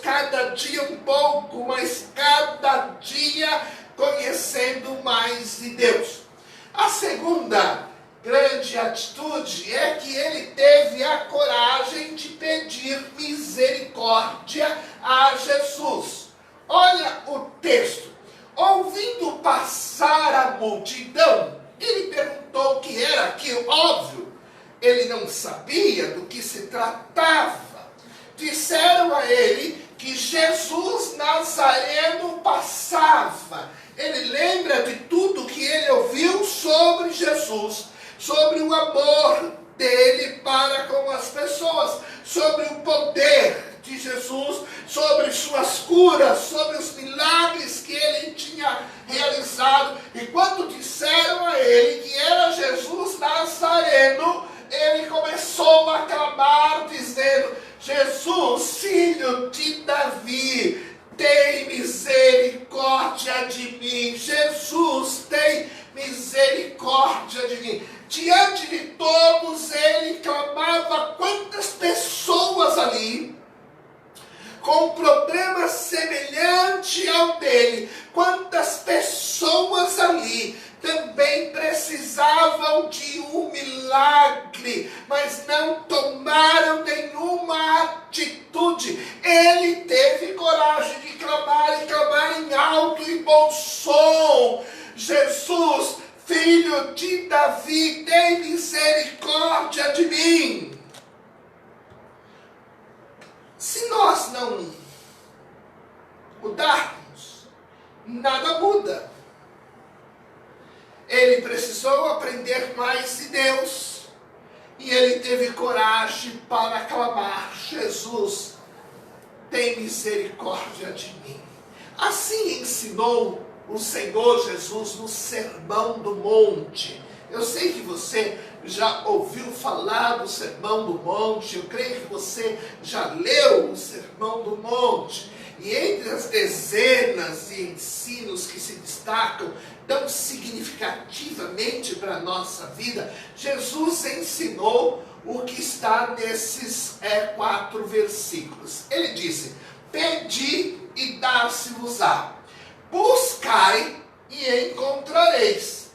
cada dia um pouco, mas cada dia conhecendo mais de Deus. A segunda grande atitude é que ele teve a coragem de pedir misericórdia a Jesus. Olha o texto. Ouvindo passar a multidão, ele perguntou o que era aquilo. Óbvio, ele não sabia do que se tratava. Disseram a ele que Jesus Nazareno passava. Ele lembra de tudo que ele ouviu sobre Jesus, sobre o amor dele para com as pessoas, sobre o poder de Jesus, sobre suas curas, sobre os milagres que ele tinha realizado. E quando disseram a ele que era Jesus Nazareno, ele começou a clamar dizendo: Jesus, filho de Davi, tem misericórdia de mim. Jesus, tem misericórdia de mim. Diante de todos ele clamava. Quantas pessoas ali com um problema semelhante ao dele, quantas pessoas ali também precisavam de um milagre, mas não tomaram nenhuma atitude. Ele teve coragem de clamar e clamar em alto e bom som: Jesus, filho de Davi, tem misericórdia de mim. Se nós não mudarmos, nada muda. Ele precisou aprender mais de Deus e ele teve coragem para clamar: Jesus, tem misericórdia de mim. Assim ensinou o Senhor Jesus no Sermão do Monte. Eu sei que você já ouviu falar do Sermão do Monte, eu creio que você já leu o Sermão do Monte. E entre as dezenas de ensinos que se destacam tão significativamente para a nossa vida, Jesus ensinou o que está nesses 4 versículos. Ele disse: pedi e dar-se-vos-á, buscai e encontrareis,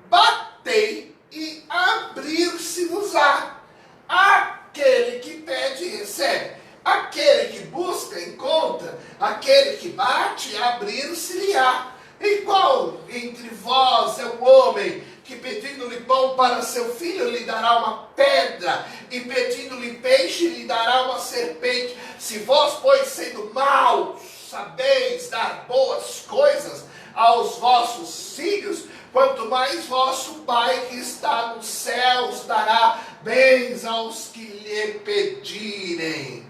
batei e abrir-se-vos-á. Aquele que pede, recebe. Aquele que busca, encontra. Aquele que bate, abrir-se-lhe-á. E qual entre vós é o homem que, pedindo-lhe pão para seu filho, lhe dará uma pedra, e pedindo-lhe peixe, lhe dará uma serpente? Se vós, pois, sendo maus, sabeis dar boas coisas aos vossos filhos, quanto mais vosso Pai que está nos céus dará bens aos que lhe pedirem.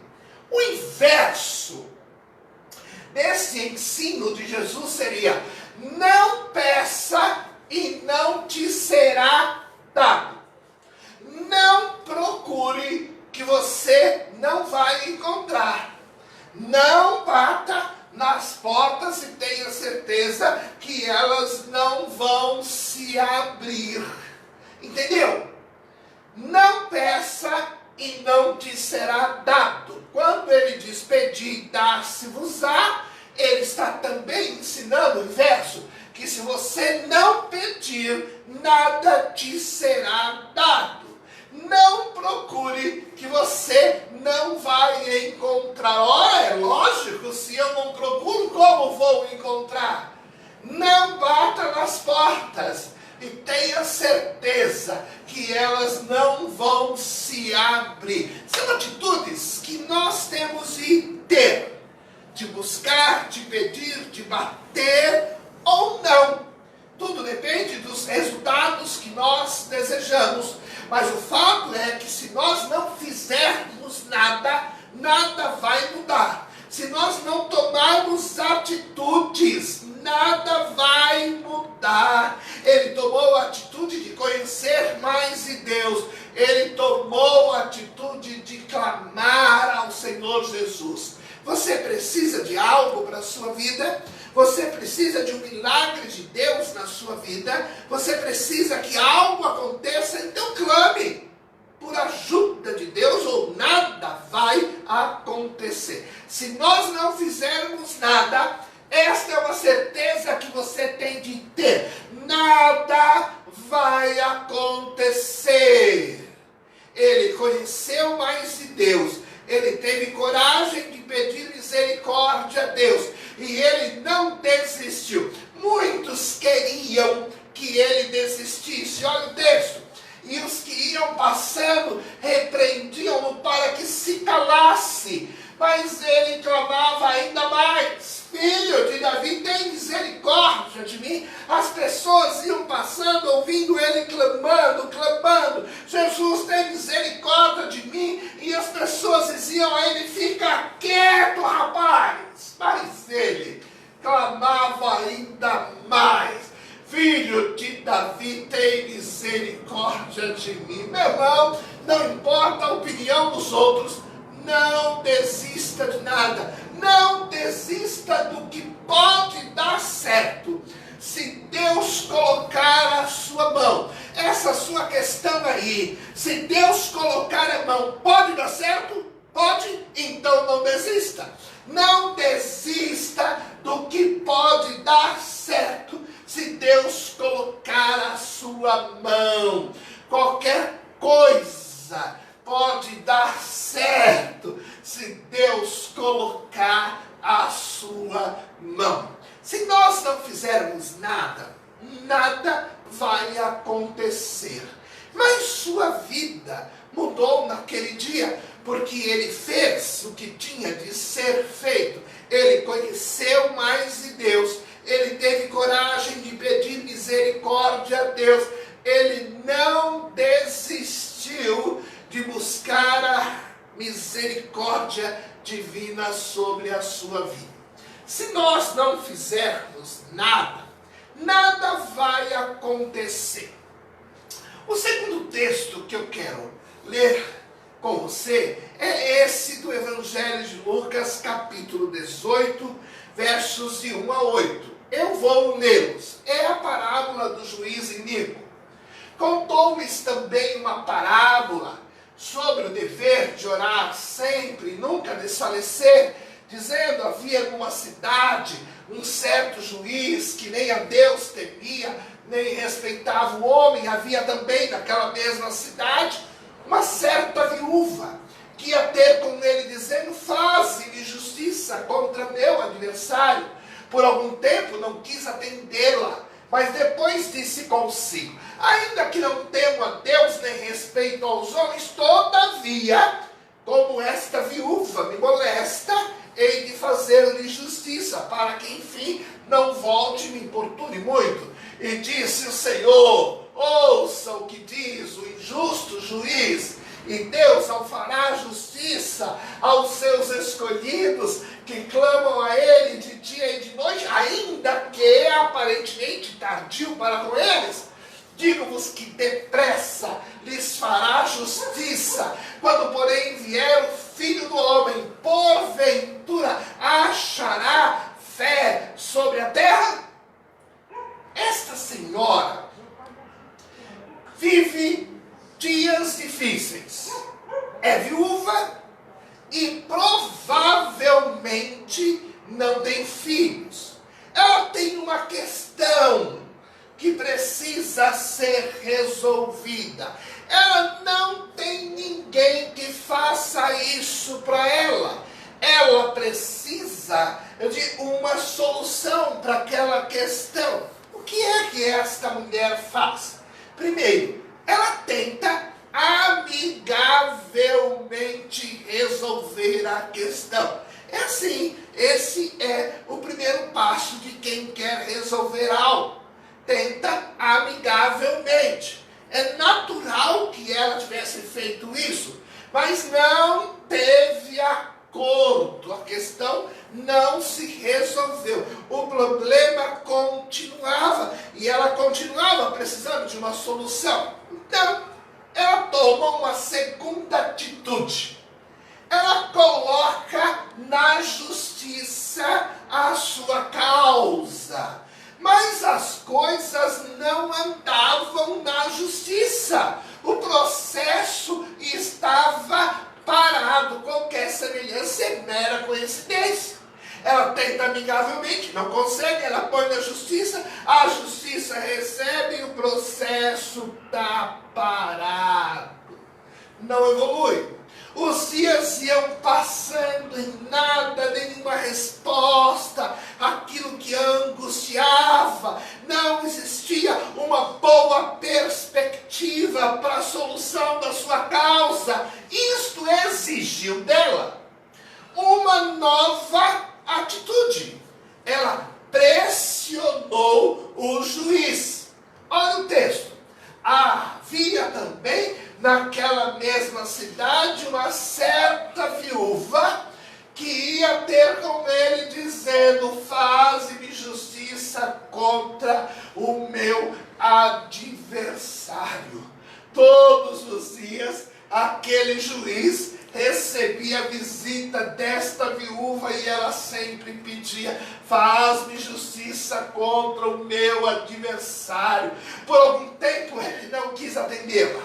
O inverso desse ensino de Jesus seria: não peça e não te será dado. Não procure, que você não vai encontrar. Não bata nas portas e tenha certeza que elas não vão se abrir. Entendeu? Não peça e não te será dado. Quando ele diz pedir e dar-se-vos-á, ele está também ensinando o inverso, que se você não pedir, nada te será dado. Não procure, que você não vai encontrar. Ora, é lógico, se eu não procuro, como vou encontrar? Não bata nas portas e tenha certeza que elas não vão se abrir. São atitudes que nós temos de ter, de buscar, de pedir, de bater ou não. Tudo depende dos resultados que nós desejamos. Mas o fato é que se nós não fizermos nada, nada vai mudar. Se nós não tomarmos atitudes, nada vai mudar. Ele tomou a atitude de conhecer mais de Deus. Ele tomou a atitude de clamar ao Senhor Jesus. Você precisa de algo para a sua vida? você precisa de um milagre de Deus na sua vida, você precisa que algo aconteça, então clame por ajuda de Deus ou nada vai acontecer. Se nós não fizermos nada, esta é uma certeza que você tem de ter: nada vai acontecer. Ele conheceu mais de Deus, ele teve coragem de pedir misericórdia a Deus, e ele não desistiu. Muitos queriam que ele desistisse, olha o texto. E os que iam passando repreendiam-no para que se calasse. Mas ele clamava ainda mais: Filho de Davi, tem misericórdia de mim. As pessoas iam passando, ouvindo ele clamando, Jesus, tem misericórdia de mim. E as pessoas diziam a ele: fica quieto, rapaz. Mas ele clamava ainda mais: Filho de Davi, tem misericórdia de mim. Meu irmão, não importa a opinião dos outros, não desista de nada. Não desista do que pode dar certo. Se Deus colocar a sua mão, essa sua questão aí, se Deus colocar a mão, pode dar certo? Pode? Então não desista. Não desista do que pode dar certo. Se Deus colocar a sua mão, qualquer coisa pode dar certo se Deus colocar a sua mão. Se nós não fizermos nada, nada vai acontecer. Mas sua vida mudou naquele dia, porque ele fez o que tinha de ser feito. Ele conheceu mais de Deus, ele teve coragem de pedir misericórdia a Deus, ele não desistiu de buscar a misericórdia divina sobre a sua vida. Se nós não fizermos nada, nada vai acontecer. O segundo texto que eu quero ler com você é esse do Evangelho de Lucas, capítulo 18, versos de 1 a 8. Eu vou lê-los. É a parábola do juiz iníquo. Contou-lhes também uma parábola sobre o dever de orar sempre e nunca desfalecer, dizendo: havia numa cidade um certo juiz que nem a Deus temia, nem respeitava o homem. Havia também naquela mesma cidade uma certa viúva, que ia ter com ele, dizendo: faze-lhe justiça contra meu adversário. Por algum tempo não quis atendê-la, mas depois disse consigo: ainda que não temo a Deus nem respeito aos homens, todavia, como esta viúva me molesta, hei de fazer-lhe justiça, para que enfim não volte e me importune muito. E disse o Senhor: ouça o que diz o injusto juiz, e Deus não fará justiça aos seus escolhidos, que clamam a Ele de dia e de noite, ainda que é aparentemente tardio para com eles? Digo-vos que depressa lhes fará justiça. Quando, porém, vier o Filho do Homem, porventura achará fé sobre a terra? Esta senhora vive dias difíceis, é viúva e provavelmente não tem filhos. Ela tem uma questão que precisa ser resolvida. Ela não tem ninguém que faça isso para ela. Ela precisa de uma solução para aquela questão. O que é que esta mulher faz? Primeiro, ela tenta amigavelmente resolver a questão. É assim, esse é o primeiro passo de quem quer resolver algo. Tenta amigavelmente. É natural que ela tivesse feito isso, mas não teve acordo. A questão não se resolveu. O problema continuava e ela continuava precisando de uma solução. Então, ela toma uma segunda atitude. ela coloca na justiça a sua causa. Mas as coisas não andavam na justiça. O processo estava parado. Qualquer semelhança é mera coincidência. Ela tenta amigavelmente, não consegue, ela põe na justiça, a justiça recebe e o processo está parado. Não evolui. Os dias iam passando e nada, nenhuma resposta, aquilo que angustiava, não existia uma boa perspectiva para a solução da sua causa. Isto exigiu dela uma nova atitude. Ela pressionou o juiz. Olha o texto. Havia também naquela mesma cidade uma certa viúva que ia ter com ele dizendo: faze-me justiça contra o meu adversário. Todos os dias aquele juiz recebia a visita desta viúva e ela sempre pedia: faz-me justiça contra o meu adversário. Por algum tempo ele não quis atendê-la.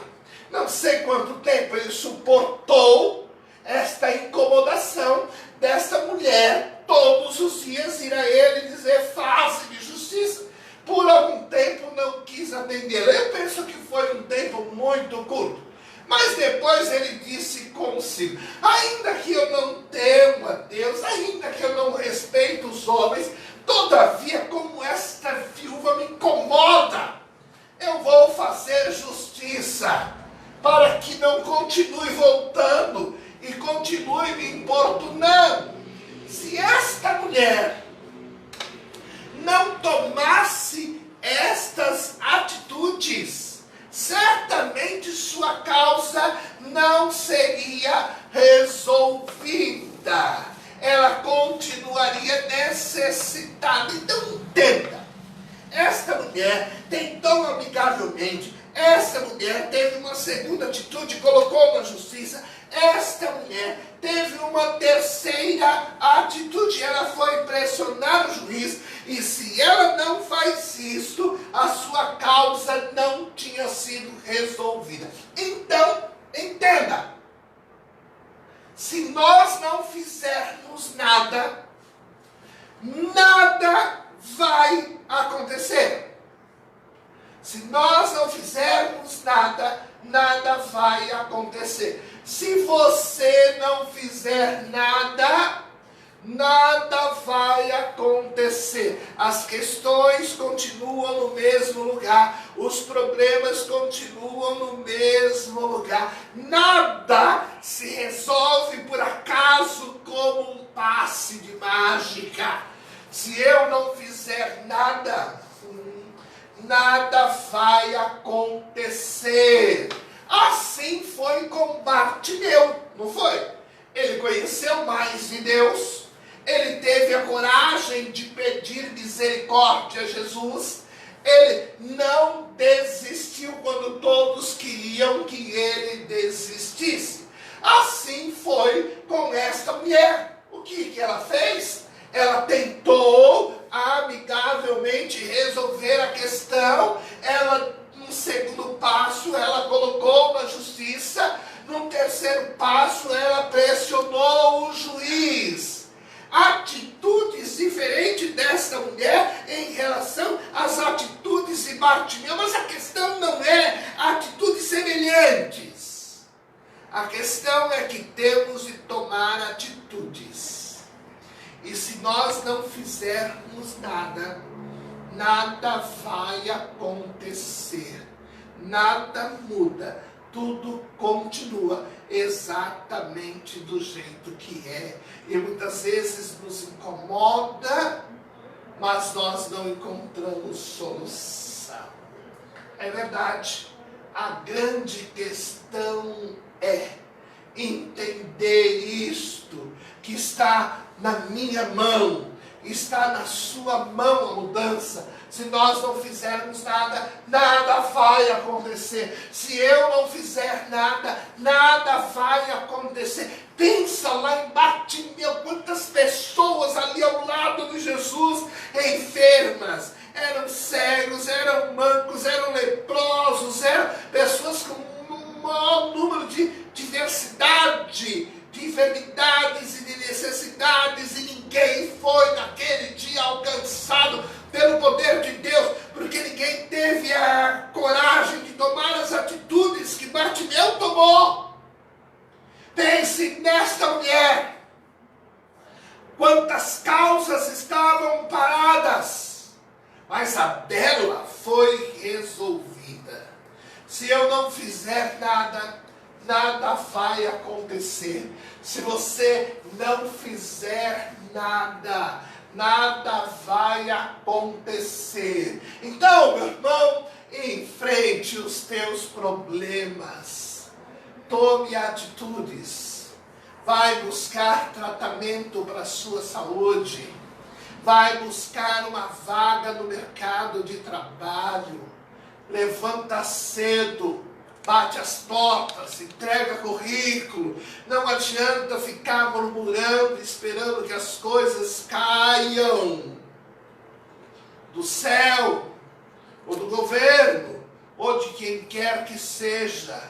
Não sei quanto tempo ele suportou esta incomodação desta mulher, todos os dias ir a ele dizer: faça-me justiça. Por algum tempo não quis atendê-la. Eu penso que foi um tempo muito curto. Mas depois ele disse consigo: ainda que eu não temo a Deus, ainda que eu não respeito os homens, todavia, como esta viúva me incomoda, eu vou fazer justiça, para que não continue voltando e continue me importunando. Se esta mulher não tomasse estas atitudes, certamente sua causa não seria resolvida. Ela continuaria necessitada. Então entenda, esta mulher tentou amigavelmente, esta mulher teve uma segunda atitude, colocou na justiça, esta mulher teve uma terceira atitude, ela foi pressionar o juiz, e se ela não faz isso, a sua causa não tinha sido resolvida. Então, entenda, se nós não fizermos nada, nada vai acontecer. Se nós não fizermos nada, nada vai acontecer. Se você não fizer nada, nada vai acontecer. As questões continuam no mesmo lugar. Os problemas continuam no mesmo lugar. Nada se resolve por acaso como um passe de mágica. Se eu não fizer nada, nada vai acontecer. Assim foi com Bartimeu, não foi? Ele conheceu mais de Deus, ele teve a coragem de pedir misericórdia a Jesus, ele não desistiu quando todos queriam que ele desistisse. Assim foi com esta mulher. O que ela fez? Ela tentou amigavelmente resolver a questão. Ela, no segundo passo, ela colocou na justiça. No terceiro passo, ela pressionou o juiz. Atitudes diferentes desta mulher em relação às atitudes de Bartimeu. Mas a questão não é atitudes semelhantes. A questão é que temos de tomar atitudes. E se nós não fizermos nada, nada vai acontecer. Nada muda. Tudo continua exatamente do jeito que é. E muitas vezes nos incomoda, mas nós não encontramos solução. É verdade. A grande questão é entender isto, que está na minha mão, está na sua mão a mudança. Se nós não fizermos nada, nada vai acontecer. Se eu não fizer nada, nada vai acontecer. Pensa lá em Bartimeu, quantas pessoas ali ao lado de Jesus enfermas. Eram cegos, eram mancos, eram leprosos, eram pessoas com um maior número de diversidade, de enfermidades e de necessidades, e ninguém foi naquele dia alcançado pelo poder de Deus, porque ninguém teve a coragem de tomar as atitudes que Bartimeu tomou. Pense nesta mulher, quantas causas estavam paradas, mas a dela foi resolvida. Se eu não fizer nada, nada vai acontecer. Se você não fizer nada, nada vai acontecer. Então, meu irmão, enfrente os teus problemas. Tome atitudes. Vai buscar tratamento para a sua saúde. Vai buscar uma vaga no mercado de trabalho. Levanta cedo. Bate as portas, entrega currículo. Não adianta ficar murmurando, esperando que as coisas caiam do céu, ou do governo, ou de quem quer que seja.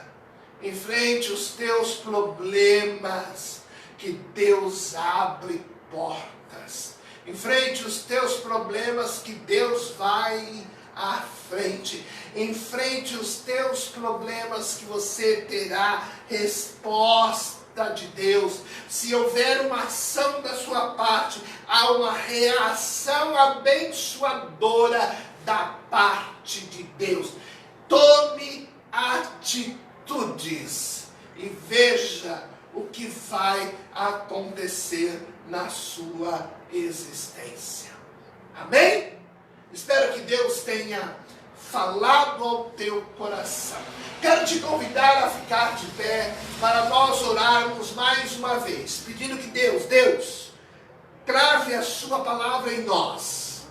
Enfrente os teus problemas, que Deus abre portas. Enfrente os teus problemas, que Deus vai à frente. Enfrente os teus problemas, que você terá resposta de Deus. Se houver uma ação da sua parte, há uma reação abençoadora da parte de Deus. Tome atitudes e veja o que vai acontecer na sua existência. Amém? Espero que Deus tenha falado ao teu coração. Quero te convidar a ficar de pé para nós orarmos mais uma vez, pedindo que Deus, crave a sua palavra em nós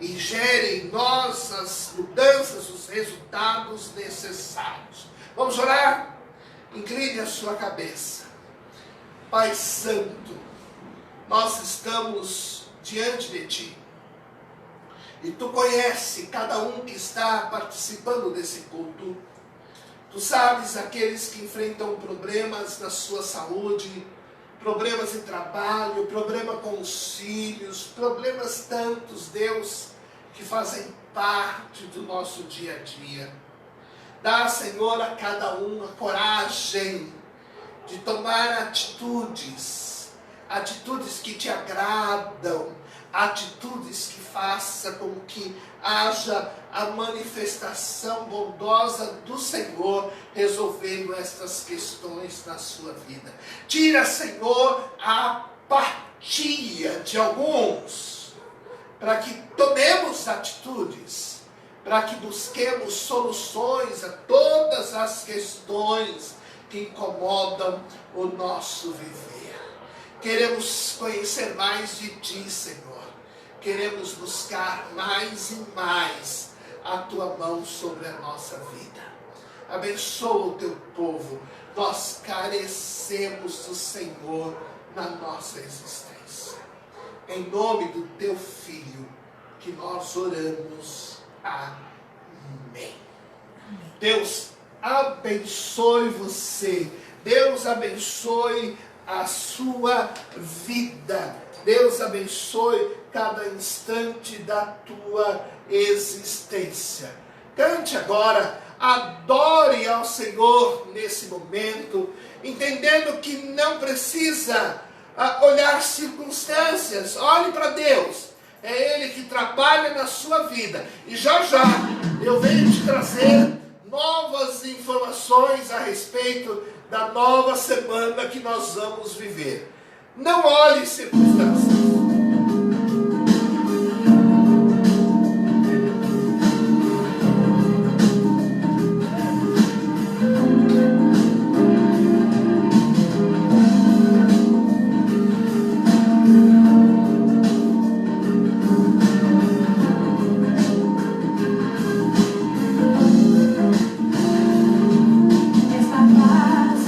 e gere em nós as mudanças, os resultados necessários. Vamos orar? Incline a sua cabeça. Pai Santo, nós estamos diante de Ti. E Tu conhece cada um que está participando desse culto. Tu sabes aqueles que enfrentam problemas na sua saúde, problemas em trabalho, problema com os filhos, problemas tantos, Deus, que fazem parte do nosso dia a dia. Dá, Senhor, a cada um a coragem de tomar atitudes que Te agradam, atitudes que façam com que haja a manifestação bondosa do Senhor resolvendo estas questões na sua vida. Tira, Senhor, a apatia de alguns, para que tomemos atitudes, para que busquemos soluções a todas as questões que incomodam o nosso viver. Queremos conhecer mais de Ti, Senhor. Queremos buscar mais e mais a Tua mão sobre a nossa vida. Abençoa o Teu povo. Nós carecemos do Senhor na nossa existência. Em nome do Teu Filho, que nós oramos. Amém. Deus abençoe você. Deus abençoe a sua vida. Deus abençoe cada instante da tua existência. Cante agora, adore ao Senhor nesse momento, entendendo que não precisa olhar circunstâncias. Olhe para Deus. É Ele que trabalha na sua vida. E já eu venho te trazer novas informações a respeito da nova semana que nós vamos viver. Não olhe circunstâncias. Esta paz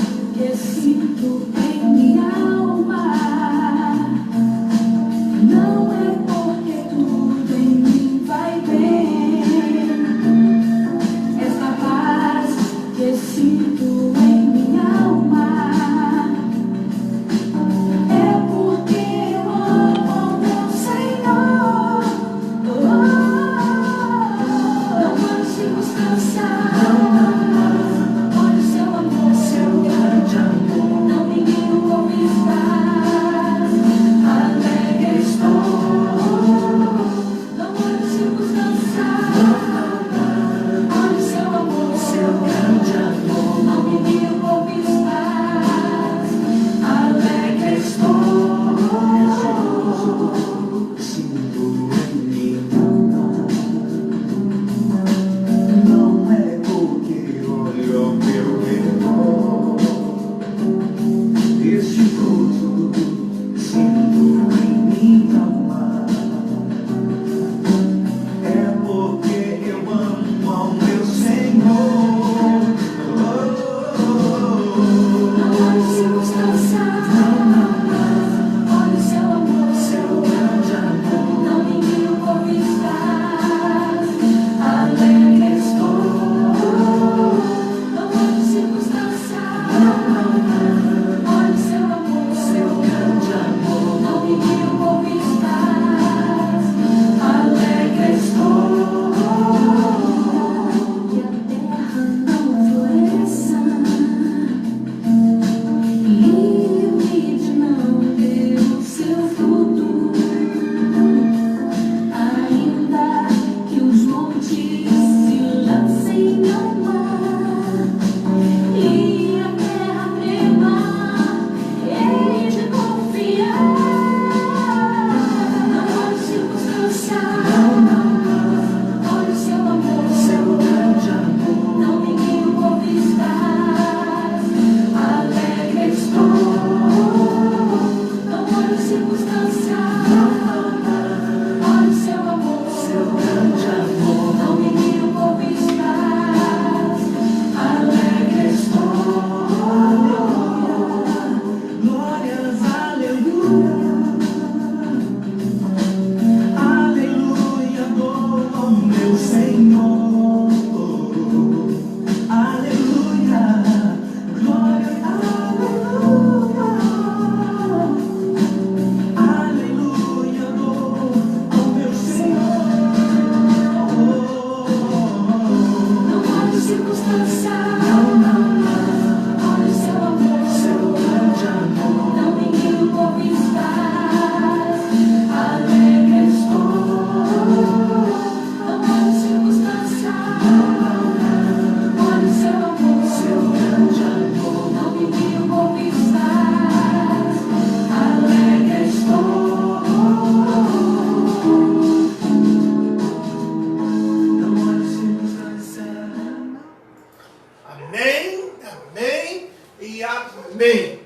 e amém.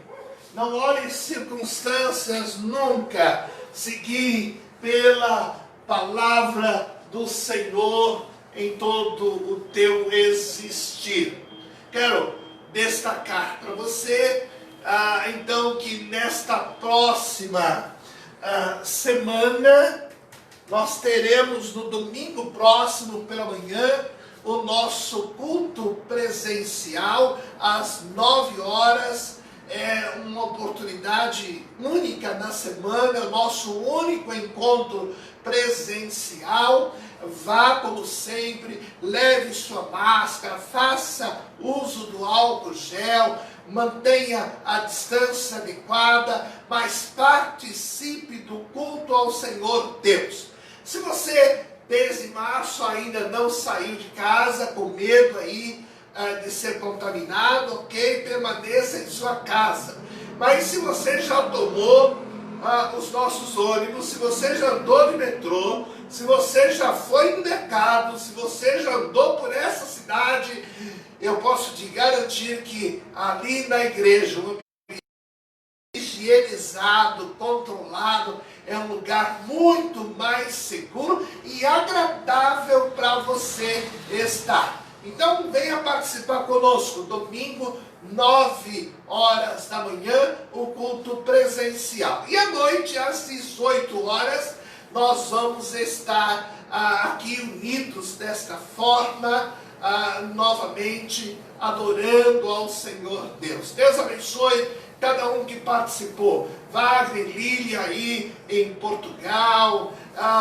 Não olhe circunstâncias nunca, seguir pela palavra do Senhor em todo o teu existir. Quero destacar para você, então, que nesta próxima semana, nós teremos no domingo próximo pela manhã, o nosso culto presencial às 9 horas, é uma oportunidade única na semana, é o nosso único encontro presencial. Vá como sempre, leve sua máscara, faça uso do álcool gel, mantenha a distância adequada, mas participe do culto ao Senhor Deus. Se você, desde março, ainda não saiu de casa com medo aí de ser contaminado, ok, permaneça em sua casa. Mas se você já tomou os nossos ônibus, se você já andou de metrô, se você já foi no mercado, se você já andou por essa cidade, eu posso te garantir que ali na igreja, um ambiente higienizado, controlado, é um lugar muito mais seguro e agradável para você estar. Então venha participar conosco, domingo, 9 horas da manhã, o culto presencial. E à noite, às 18 horas, nós vamos estar aqui unidos desta forma, novamente adorando ao Senhor Deus. Deus abençoe cada um que participou. Wagner, Lília aí em Portugal,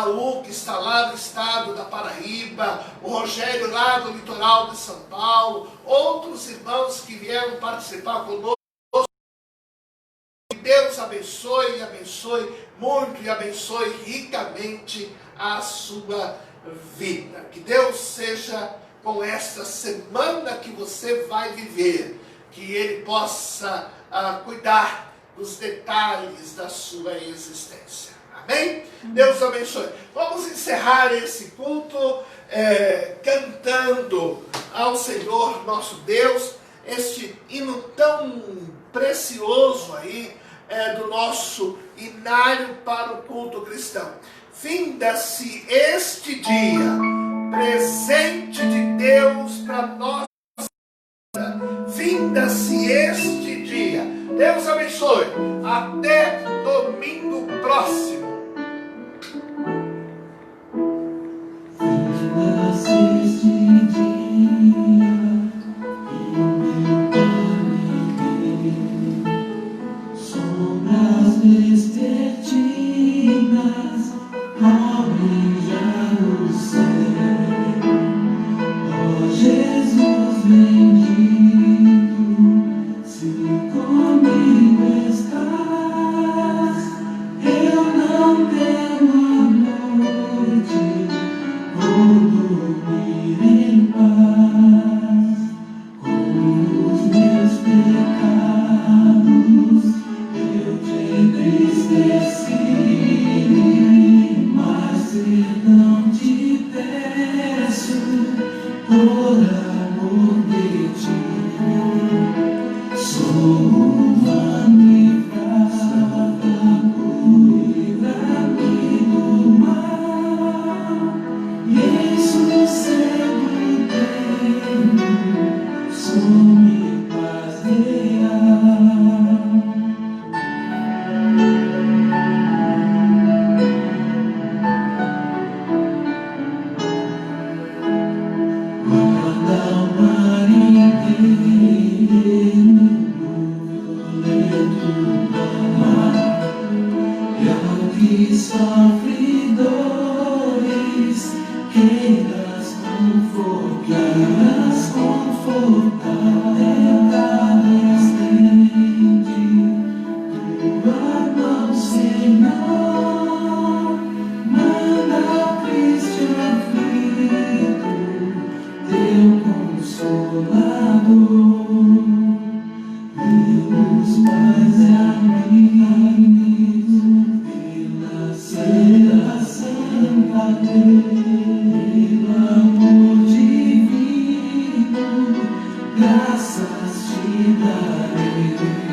Lu que está lá no estado da Paraíba, o Rogério lá do litoral de São Paulo, outros irmãos que vieram participar conosco. Deus abençoe e abençoe muito e abençoe ricamente a sua vida. Que Deus seja com esta semana que você vai viver, que Ele possa cuidar dos detalhes da sua existência. Amém? Deus abençoe. Vamos encerrar esse culto cantando ao Senhor nosso Deus este hino tão precioso aí, do nosso inário para o culto cristão. Finda-se este dia, presente de Deus para nós. Finda-se este dia. Deus abençoe. Até domingo próximo. Finda-se este dia, sombras vespertinas abrem já o céu. Ó Jesus bendito, se comigo estás, eu não temo a noite, vou dormir em paz. Com os meus pecados eu te entristeci, mas perdão te peço por amor de ti. Sou humano e fraco, livra-me do mal, e isso sempre tenho, some paz real. Guarda o mar inteiro no violento mar, e ao que sofre dores, queiras confortar, pecado estende tua mão, Senhor, manda ao Cristo aflito teu consolador. Pelos pais e amigos, pela seda santa dele, pelo amor divino, graças te darei.